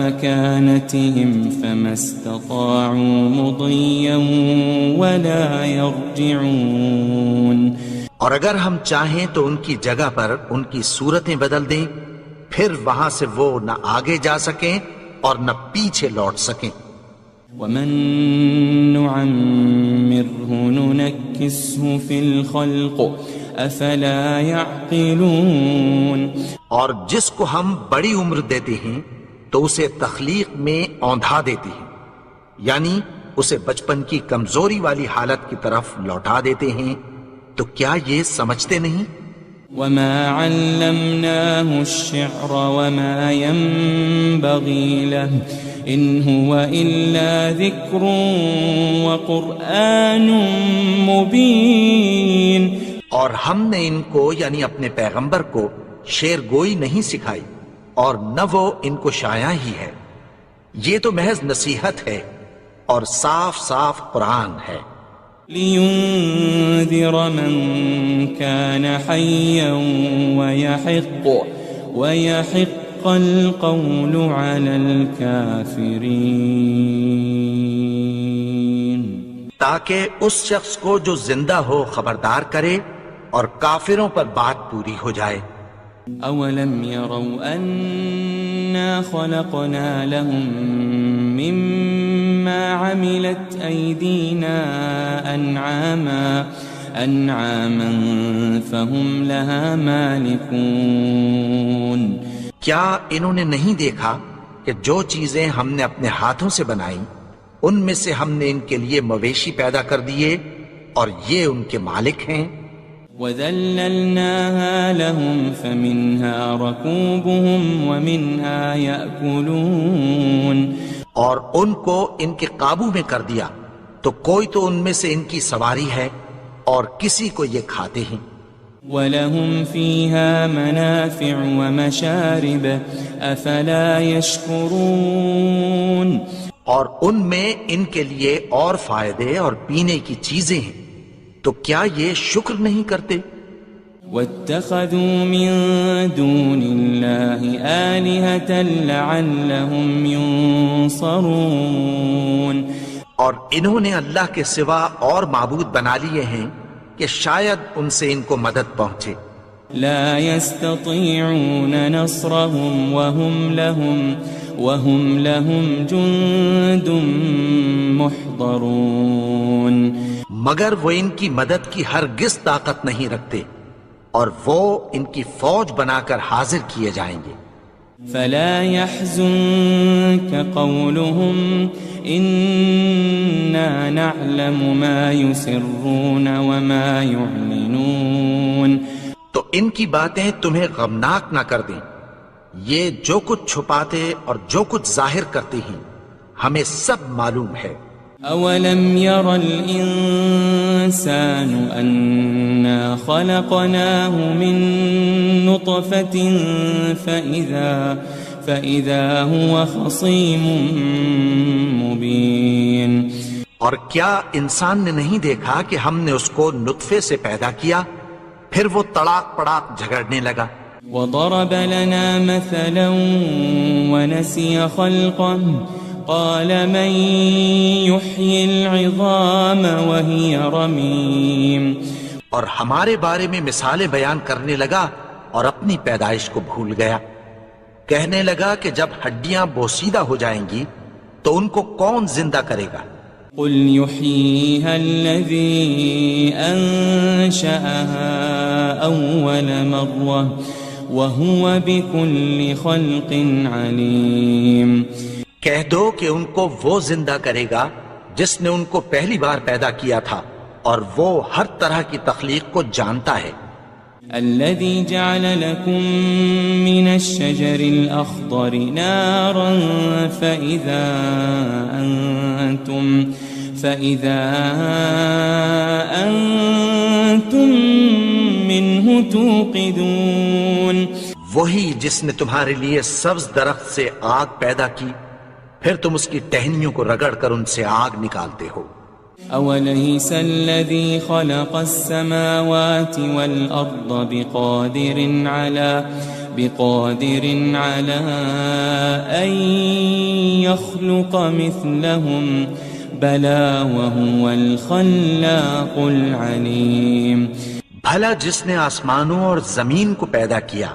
مَكَانَتِهِمْ فَمَا اسْتَطَاعُوا مُضِيًّا وَلَا يَرْجِعُونَ. اور اگر ہم چاہیں تو ان کی جگہ پر ان کی صورتیں بدل دیں، پھر وہاں سے وہ نہ آگے جا سکیں اور نہ پیچھے لوٹ سکیں. وَمَن نُعَمِّرْهُ نُنَكِّسْهُ فِي الْخَلْقِ أَفَلَا يَعْقِلُونَ. اور جس کو ہم بڑی عمر دیتے ہیں تو اسے تخلیق میں اوندھا دیتے ہیں، یعنی اسے بچپن کی کمزوری والی حالت کی طرف لوٹا دیتے ہیں. تو کیا یہ سمجھتے نہیں؟ وَمَا عَلَّمْنَاهُ الشِّعْرَ وَمَا يَنبَغِي لَهُ إِنْ هُوَ إِلَّا ذِكْرٌ وَقُرْآنٌ مُبِينٌ. اور ہم نے ان کو یعنی اپنے پیغمبر کو شعر گوئی نہیں سکھائی اور نہ وہ ان کو شایع ہی ہے، یہ تو محض نصیحت ہے اور صاف صاف قرآن ہے. لِيُنذِرَ مَن كَانَ حَيًّا وَيَحِقَّ الْقَوْلُ عَلَى الْكَافِرِينَ. تاکہ اس شخص کو جو زندہ ہو خبردار کرے اور کافروں پر بات پوری ہو جائے. أَوَلَمْ يَرَوْا أَنَّا خَلَقْنَا لَهُم مِّمَّا عَمِلَتْ أَيْدِينَا أَنْعَامًا فَهُمْ لَهَا مَالِكُونَ. کیا انہوں نے نہیں دیکھا کہ جو چیزیں ہم نے اپنے ہاتھوں سے بنائیں ان میں سے ہم نے ان کے لیے مویشی پیدا کر دیے اور یہ ان کے مالک ہیں. وَذَلَّلْنَاهَا لَهُمْ فَمِنْهَا رَكُوبُهُمْ وَمِنْهَا يَأْكُلُونَ. اور ان کو ان کے قابو میں کر دیا تو کوئی تو ان میں سے ان کی سواری ہے اور کسی کو یہ کھاتے ہیں. وَلَهُمْ فِيهَا مَنَافِعُ وَمَشَارِبُ أَفَلَا يَشْكُرُونَ. اور ان میں ان کے لیے اور فائدے اور پینے کی چیزیں ہیں، تو کیا یہ شکر نہیں کرتے؟ وَاتَّخَذُوا مِن دُونِ اللَّهِ آلِهَةً لَعَلَّهُمْ يُنصَرُونَ. اور انہوں نے اللہ کے سوا اور معبود بنا لیے ہیں کہ شاید ان سے ان کو مدد پہنچے. لا يستطيعون نصرهم وهم لهم جند محضرون. مگر وہ ان کی مدد کی ہرگز طاقت نہیں رکھتے اور وہ ان کی فوج بنا کر حاضر کیے جائیں گے. فلا يحزنك قولهم إنا نعلم ما يسرون وما يعلنون. تو ان کی باتیں تمہیں غمناک نہ کر دیں، یہ جو کچھ چھپاتے اور جو کچھ ظاہر کرتے ہیں ہمیں سب معلوم ہے. أولم ير الإنسان أنا خلقناه من نطفة فإذا هو خصيم مبين. اور کیا انسان نے نہیں دیکھا کہ ہم نے اس کو نطفے سے پیدا کیا پھر وہ تڑاک پڑاک جھگڑنے لگا. وضرب لنا مثلا ونسي خلقه قال من يحيي العظام وهي رميم. اور ہمارے بارے میں مثالیں بیان کرنے لگا اور اپنی پیدائش کو بھول گیا. کہنے لگا کہ جب ہڈیاں بوسیدہ ہو جائیں گی تو ان کو کون زندہ کرے گا؟ قل يحييها الذي أنشأها أول مرة وهو بكل خلق عليم. کہہ دو کہ ان کو وہ زندہ کرے گا جس نے ان کو پہلی بار پیدا کیا تھا اور وہ ہر طرح کی تخلیق کو جانتا ہے. الذي جعل لكم من الشجر الأخضر نارا فإذا أنتم منه توقدون. وہی جس نے تمہارے لیے سبز درخت سے آگ پیدا کی پھر تم اس کی ٹہنیوں کو رگڑ کر ان سے آگ نکالتے ہو. أوليس الذي خلق السماوات والأرض بقادر على أن يخلق مثلهم بلى وهو الخلاق العليم. بھلا جس نے آسمانوں اور زمین کو پیدا کیا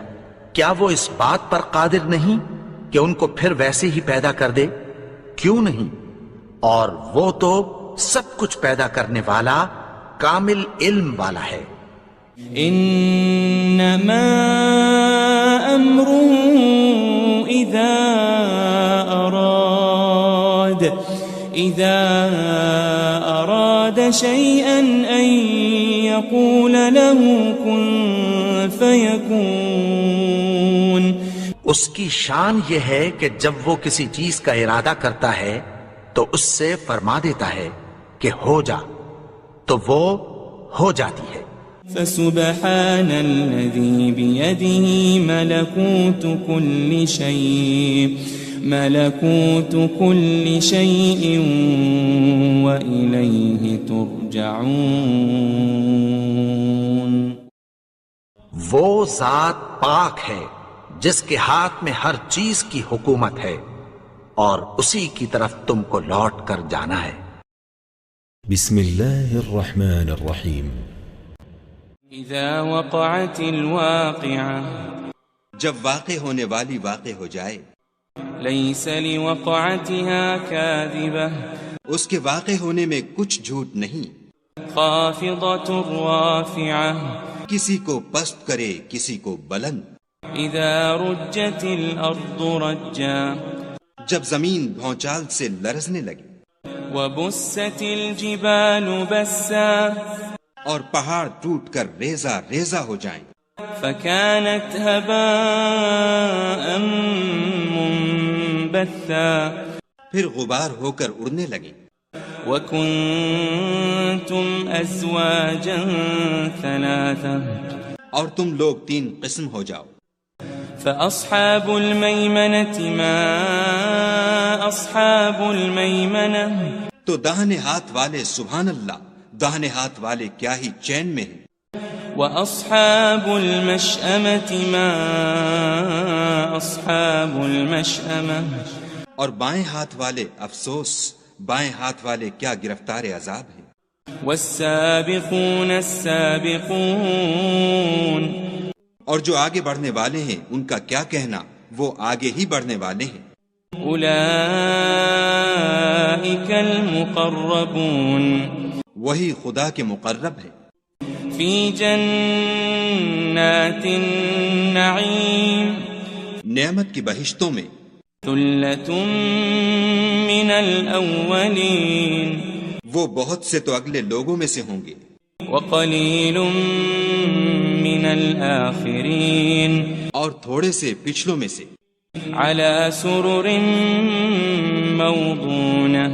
کیا وہ اس بات پر قادر نہیں کہ ان کو پھر ویسے ہی پیدا کر دے؟ کیوں نہیں؟ اور وہ تو سب کچھ پیدا کرنے والا کامل علم والا ہے. انما امره اذا اراد شيئا ان يقول له كن فيكون. اس کی شان یہ ہے کہ جب وہ کسی چیز کا ارادہ کرتا ہے تو اس سے فرما دیتا ہے کہ ہو جا تو وہ ہو جاتی ہے. فسبحان الذي بيده ملكوت كل شيء وإليه ترجعون. وہ ذات پاک ہے جس کے ہاتھ میں ہر چیز کی حکومت ہے اور اسی کی طرف تم کو لوٹ کر جانا ہے. بسم اللہ الرحمن الرحیم. اذا وقعت الواقعة جب واقع ہونے والی واقع ہو جائے. ليس لوقعتها كاذبة اس کے واقع ہونے میں کچھ جھوٹ نہیں. خافضة رافعة کسی کو پست کرے کسی کو بلند. اذا رجت الارض رجا جب زمین بھونچال سے لرزنے لگی. وبست الجبال بسا اور پہاڑ ٹوٹ کر ریزہ ریزہ ہو جائیں. فكانت هباء منبثا پھر غبار ہو کر اڑنے لگیں. وكنتم ازواجا ثلاثا اور تم لوگ 3 قسم ہو جاؤ. فأصحاب الميمنة ما أصحاب الميمنة تو داہنے ہاتھ والے سبحان اللہ داہنے ہاتھ والے کیا ہی چین میں ہیں. وأصحاب المشأمة ما أصحاب المشأمة اور بائیں ہاتھ والے افسوس بائیں ہاتھ والے کیا گرفتار عذاب ہیں. والسابقون السابقون اور جو آگے بڑھنے والے ہیں ان کا کیا کہنا وہ آگے ہی بڑھنے والے ہیں. اولئک المقربون وہی خدا کے مقرب ہیں. فی جنات النعیم نعمت کی بہشتوں میں. ثلۃ من الاولین وہ بہت سے تو اگلے لوگوں میں سے ہوں گے. وقلیل من الآخرین اور تھوڑے سے پچھلوں میں سے. علی سرر موضونہ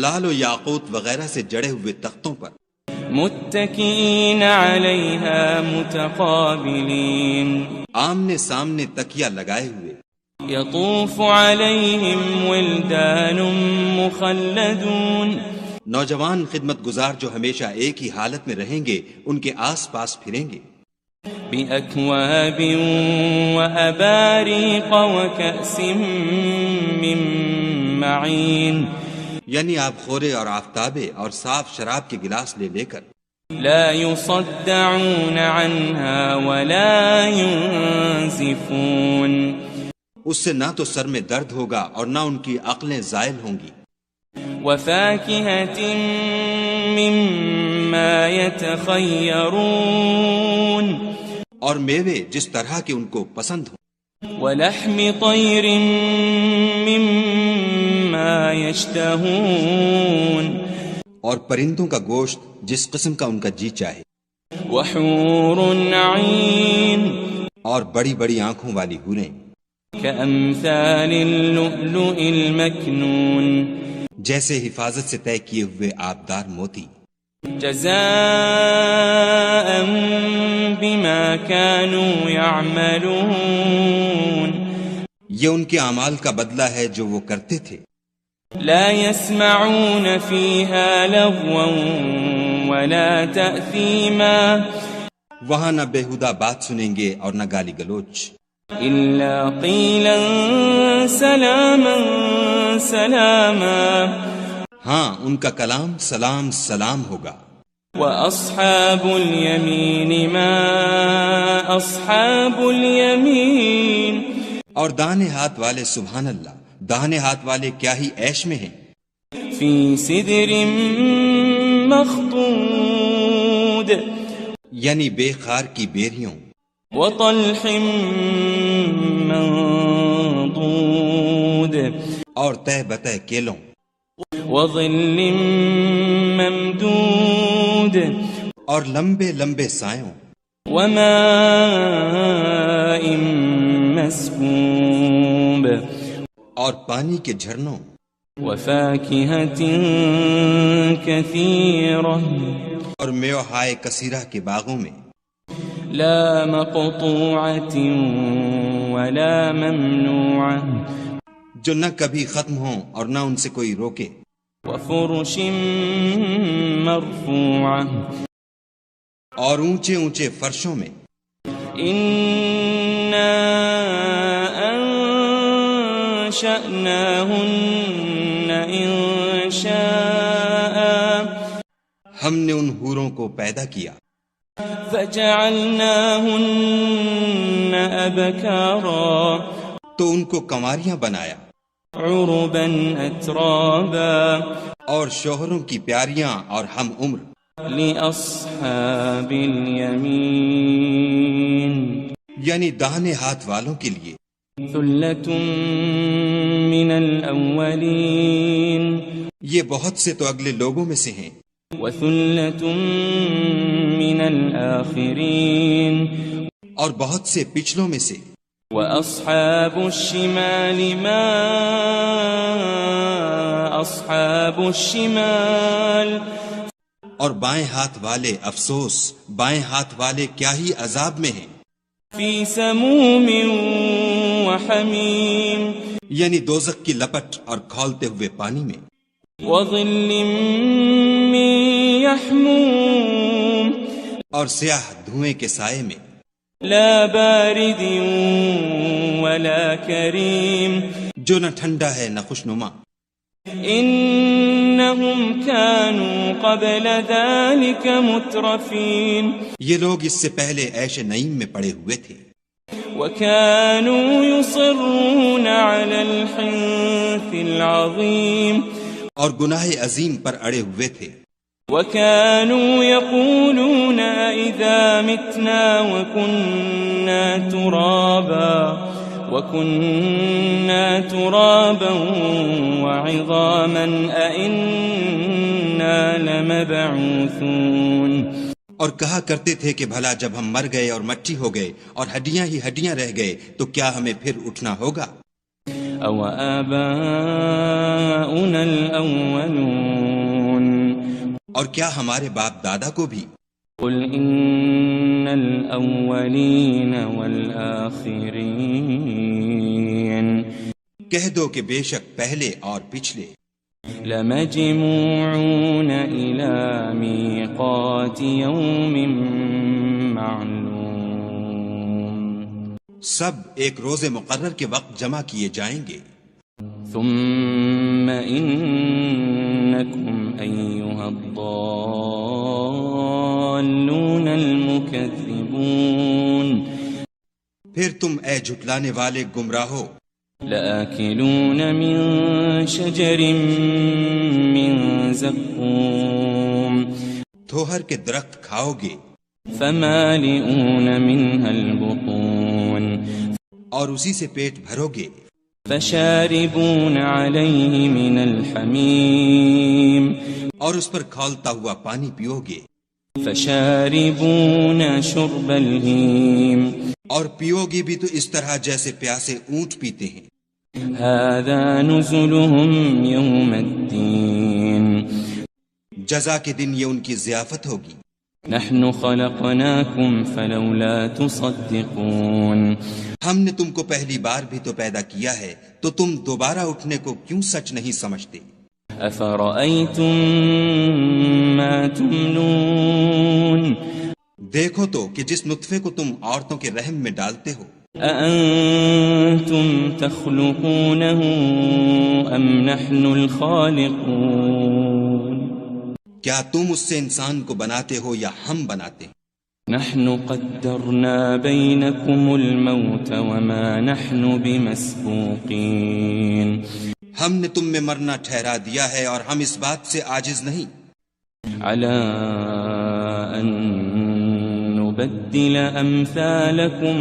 لال و یاقوت وغیرہ سے جڑے ہوئے تختوں پر. متکئین علیہا متقابلین آمنے سامنے تکیہ لگائے ہوئے. یطوف علیہم ولدان مخلدون نوجوان خدمت گزار جو ہمیشہ ایک ہی حالت میں رہیں گے ان کے آس پاس پھریں گے. بأكواب وأباريق وكأس من معين یعنی آپ خورے اور آفتابے اور صاف شراب کے گلاس لے لے کر. لا يصدعون عنها ولا ينزفون اس سے نہ تو سر میں درد ہوگا اور نہ ان کی عقلیں زائل ہوں گی. وفاكهة مما يتخيرون اور میوے جس طرح کے ان کو پسند ہوں. ولحم طير مما يشتهون اور پرندوں کا گوشت جس قسم کا ان کا جی چاہے. وحور عين اور بڑی بڑی آنکھوں والی حوریں كأمثال اللؤلؤ المكنون جیسے حفاظت سے طے کیے ہوئے آبدار موتی. جزاء بما كانوا يعملون یہ ان کے اعمال کا بدلہ ہے جو وہ کرتے تھے. لا يسمعون فيها لغوا ولا تأثيما وہاں نہ بےہودہ بات سنیں گے اور نہ گالی گلوچ. إلا قيلا سلاما سلاما ہاں ان کا کلام سلام سلام ہوگا. وأصحاب اليمين ما أصحاب اليمين اور داہنے ہاتھ والے سبحان اللہ داہنے ہاتھ والے کیا ہی عیش میں ہیں. في سدر مخضود یعنی بے خار کی بیریوں وطلح منضود اور تہ بتہ کیلوں وظل ممدود اور لمبے لمبے سایوں وماء مسكوب اور پانی کے جھرنوں وفاكهة كثيرة اور میوہائے کثیرہ کے باغوں میں لا مقطوعة ولا ممنوعة جو نہ کبھی ختم ہوں اور نہ ان سے کوئی روکے. وفرش مرفوعة اور اونچے اونچے فرشوں میں. إنا أنشأناهن إنشاء ہم نے ان حوروں کو پیدا کیا فجعلناهن أبكارا تو ان کو کنواریاں بنایا عربا أترابا اور شوہروں کی پیاریاں اور ہم عمر. لأصحاب اليمين یعنی داہنے ہاتھ والوں کے لیے ثلة من الأولين یہ بہت سے تو اگلے لوگوں میں سے ہیں وثلة من الآخرين اور بہت سے پچھلوں میں سے. وأصحاب الشمال ما أصحاب الشمال اور بائیں ہاتھ والے افسوس بائیں ہاتھ والے کیا ہی عذاب میں ہیں. في سموم وحميم یعنی دوزخ کی لپٹ اور کھولتے ہوئے پانی میں. وظل من يحموم اور سیاہ دھوئیں کے سائے میں. لا بارد ولا كريم جو نہ ٹھنڈا ہے نہ خوشنما. إنهم كانوا قبل ذلك مترفين یہ لوگ اس سے پہلے عیش نعیم میں پڑے ہوئے تھے. وكانوا يصرون على الحنث العظيم اور گناہ عظیم پر اڑے ہوئے تھے. وكانوا يقولون أئذا متنا وكنا ترابا وعظاما أئنا لمبعوثون اور کہا کرتے تھے کہ بھلا جب ہم مر گئے اور مٹی ہو گئے اور ہڈیاں ہی ہڈیاں رہ گئے تو کیا ہمیں پھر اٹھنا ہوگا. أو آباؤنا الأولون اور کیا ہمارے باپ دادا کو بھی. قل إن الأولين والآخرين کہہ دو کہ بے شک پہلے اور پچھلے لمجموعون إلى ميقات يوم معلوم سب ایک روز مقرر کے وقت جمع کیے جائیں گے. ثم إنكم أيها الضالون پھر تم اے جھٹلانے والے گمراہو لآكلون من شجر من زقوم دھوہر کے درخت کھاؤ گے فمالئون منها البطون اور اسی سے پیٹ بھرو گے فشاربون عليه من الحميم اور اس پر کھولتا ہوا پانی پیو گے فشاربون شرب الهيم اور پیو گے بھی تو اس طرح جیسے پیاسے اونٹ پیتے ہیں هذا نزلهم يوم الدين جزا کے دن یہ ان کی ضیافت ہوگی نحن خلقناكم فلولا تصدقون ہم نے تم کو پہلی بار بھی تو پیدا کیا ہے تو تم دوبارہ اٹھنے کو کیوں سچ نہیں سمجھتے افرأيتم ما تمنون دیکھو تو کہ جس نطفے کو تم عورتوں کے رحم میں ڈالتے ہو أأنتم تخلقونه أم نحن الخالقون کیا تم اس سے انسان کو بناتے ہو یا ہم بناتے ہیں نحن قدرنا بينكم الموت وما نحن بمسبوقين ہم نے تم میں مرنا ٹھہرا دیا ہے اور ہم اس بات سے عاجز نہیں على أن نبدل أمثالكم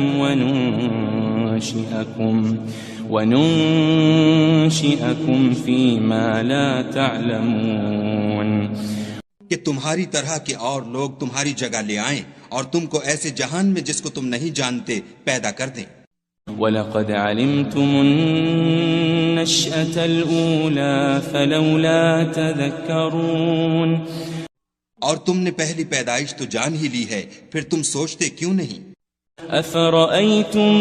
وننشئكم فيما لا تعلمون کہ تمہاری طرح کے اور لوگ تمہاری جگہ لے آئیں اور تم کو ایسے جہان میں جس کو تم نہیں جانتے پیدا کر دیں وَلَقَدْ عَلِمْتُمُ النَّشْأَةَ الْأُولَى فَلَوْلَا تَذَكَّرُونَ اور تم نے پہلی پیدائش تو جان ہی لی ہے پھر تم سوچتے کیوں نہیں أَفَرَأَيْتُم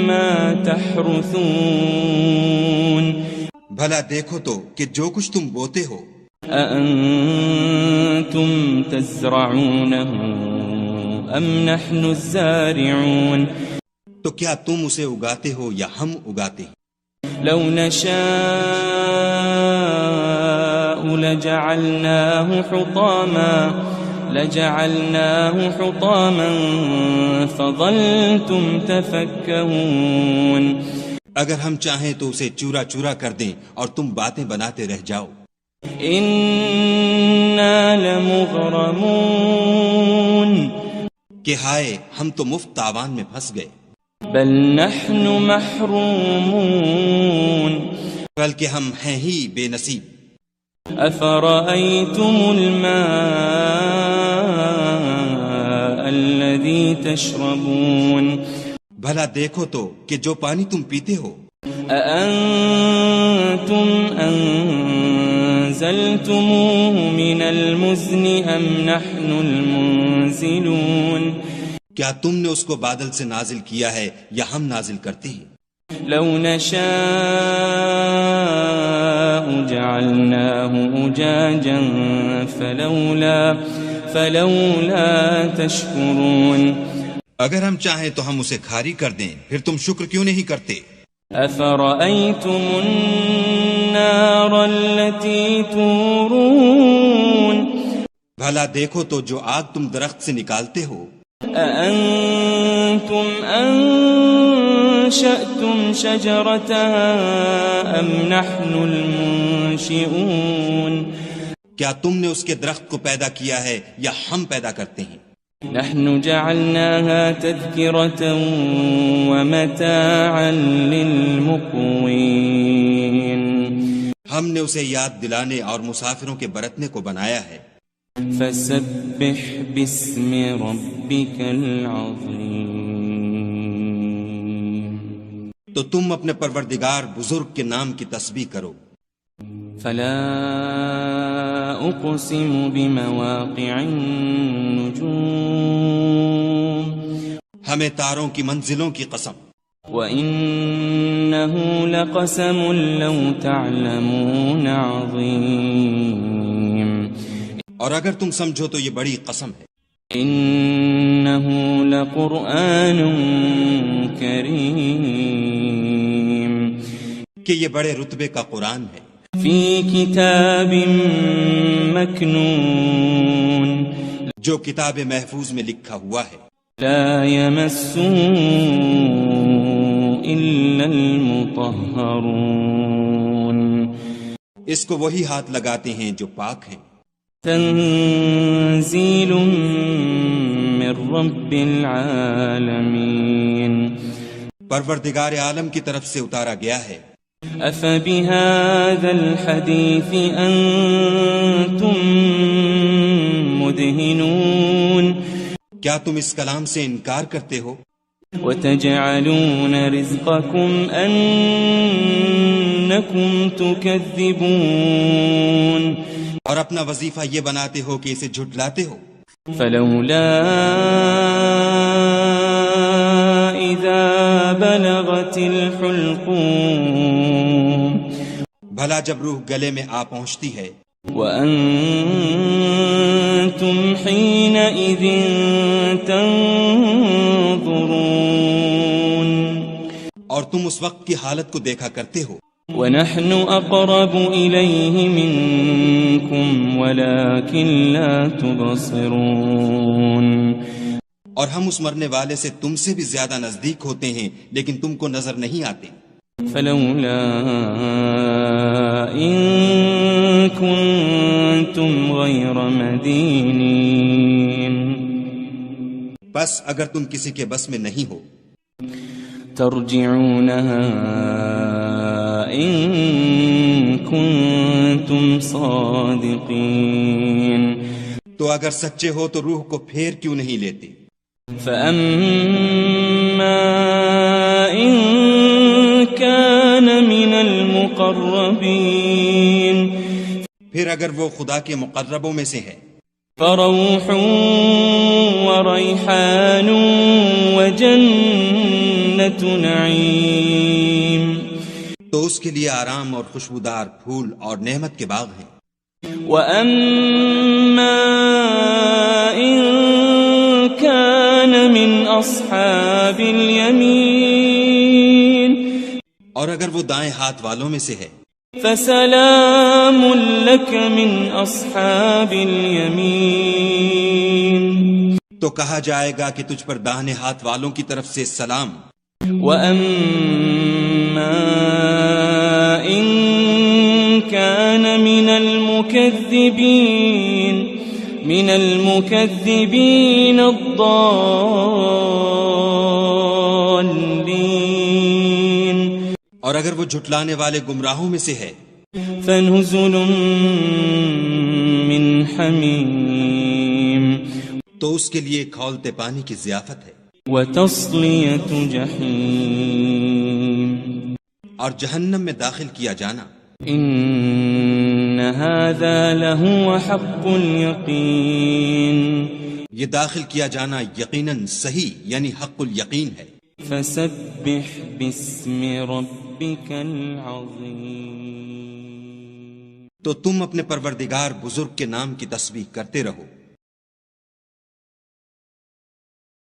مَّا تَحْرُثُونَ بھلا دیکھو تو کہ جو کچھ تم بوتے ہو أَأَنتُمْ تَزْرَعُونَهُ أَمْ نَحْنُ الزَّارِعُونَ تو کیا تم اسے اگاتے ہو یا ہم اگاتے ہیں لو نشاء لجعلناه حطاما فظلتم تفكهون اگر ہم چاہیں تو اسے چورا چورا کر دیں اور تم باتیں بناتے رہ جاؤ إنا لمغرمون کہ ہائے ہم تو مفت تاوان میں پھنس گئے بل نحن محرومون بلکہ ہم ہیں ہی بے نصیب أفرأيتم الماء الذي تشربون بھلا دیکھو تو کہ جو پانی تم پیتے ہو أأنتم أنزلتموه من المزن أم نحن المنزلون کیا تم نے اس کو بادل سے نازل کیا ہے یا ہم نازل کرتے ہیں لو نشاء جعلناه أجاجا فلولا تشكرون اگر ہم چاہیں تو ہم اسے کھاری کر دیں پھر تم شکر کیوں نہیں کرتے أفرأيتم النار التي تورون بھلا دیکھو تو جو آگ تم درخت سے نکالتے ہو أأنتم أنشأتم شجرتها أم نحن المنشئون کیا تم نے اس کے درخت کو پیدا کیا ہے یا ہم پیدا کرتے ہیں نحن جعلناها تذكرة ومتاعا للمقوين ہم نے اسے یاد دلانے اور مسافروں کے برتنے کو بنایا ہے فسبح باسم ربك العظيم تو تم اپنے پروردگار بزرگ کے نام کی تسبیح کرو فلا أقسم بمواقع النجوم ہمیں تاروں کی منزلوں کی قسم وإنه لقسم لو تعلمون عظيم اور اگر تم سمجھو تو یہ بڑی قسم ہے إنه لقرآن كريم کہ یہ بڑے رتبے کا قرآن ہے في كتاب مكنون جو کتاب محفوظ میں لکھا ہوا ہے لا يمسه إلا المطهرون اس کو وہی ہاتھ لگاتے ہیں جو پاک ہیں۔ تنزيل من رب العالمين پروردگار عالم کی طرف سے اتارا گیا ہے۔ أفبهذا الحديث أنتم مدهنون کیا تم اس کلام سے انکار کرتے ہو؟ وتجعلون رزقكم أنكم تكذبون اور اپنا وظیفہ یہ بناتے ہو کہ اسے جھٹلاتے ہو۔ فلولا إذا بلغت الحلقوم بھلا جب روح گلے میں آ پہنچتی ہے، وأنتم حينئذ تنظرون اور تم اس وقت کی حالت کو دیکھا کرتے ہو۔ ونحن أقرب إليه منكم ولكن لا تبصرون اور ہم اس مرنے والے سے تم سے بھی زیادہ نزدیک ہوتے ہیں لیکن تم کو نظر نہیں آتے۔ فلولا إن كنتم غير مدينين بس اگر تم کسی کے بس میں نہیں ہو ترجعونها إن كنتم صادقين تو اگر سچے ہو تو روح کو پھیر کیوں نہیں لیتے؟ فأما إن كان من المقربين پھر اگر وہ خدا کے مقربوں میں سے ہے فروح وريحان وجنة نعيم تو اس کے لیے آرام اور خوشبودار پھول اور نعمت کے باغ ہیں۔ وأما إن كان من أصحاب اليمين اور اگر وہ دائیں ہاتھ والوں میں سے ہے فسلام لك من أصحاب اليمين تو کہا جائے گا کہ تجھ پر داہنے ہاتھ والوں کی طرف سے سلام۔ وأما إن كان من المكذبين الضالين اور اگر وہ جھٹلانے والے گمراہوں میں سے ہے فنزل من حمیم تو اس کے لیے کھولتے پانی کی ضیافت ہے، وتصلیۃ جحیم اور جہنم میں داخل کیا جانا۔ ان هذا لهو حق اليقین یہ داخل کیا جانا یقیناً صحیح یعنی حق الیقین ہے۔ فسبح باسم ربك العظیم تو تم اپنے پروردگار بزرگ کے نام کی تسبیح کرتے رہو۔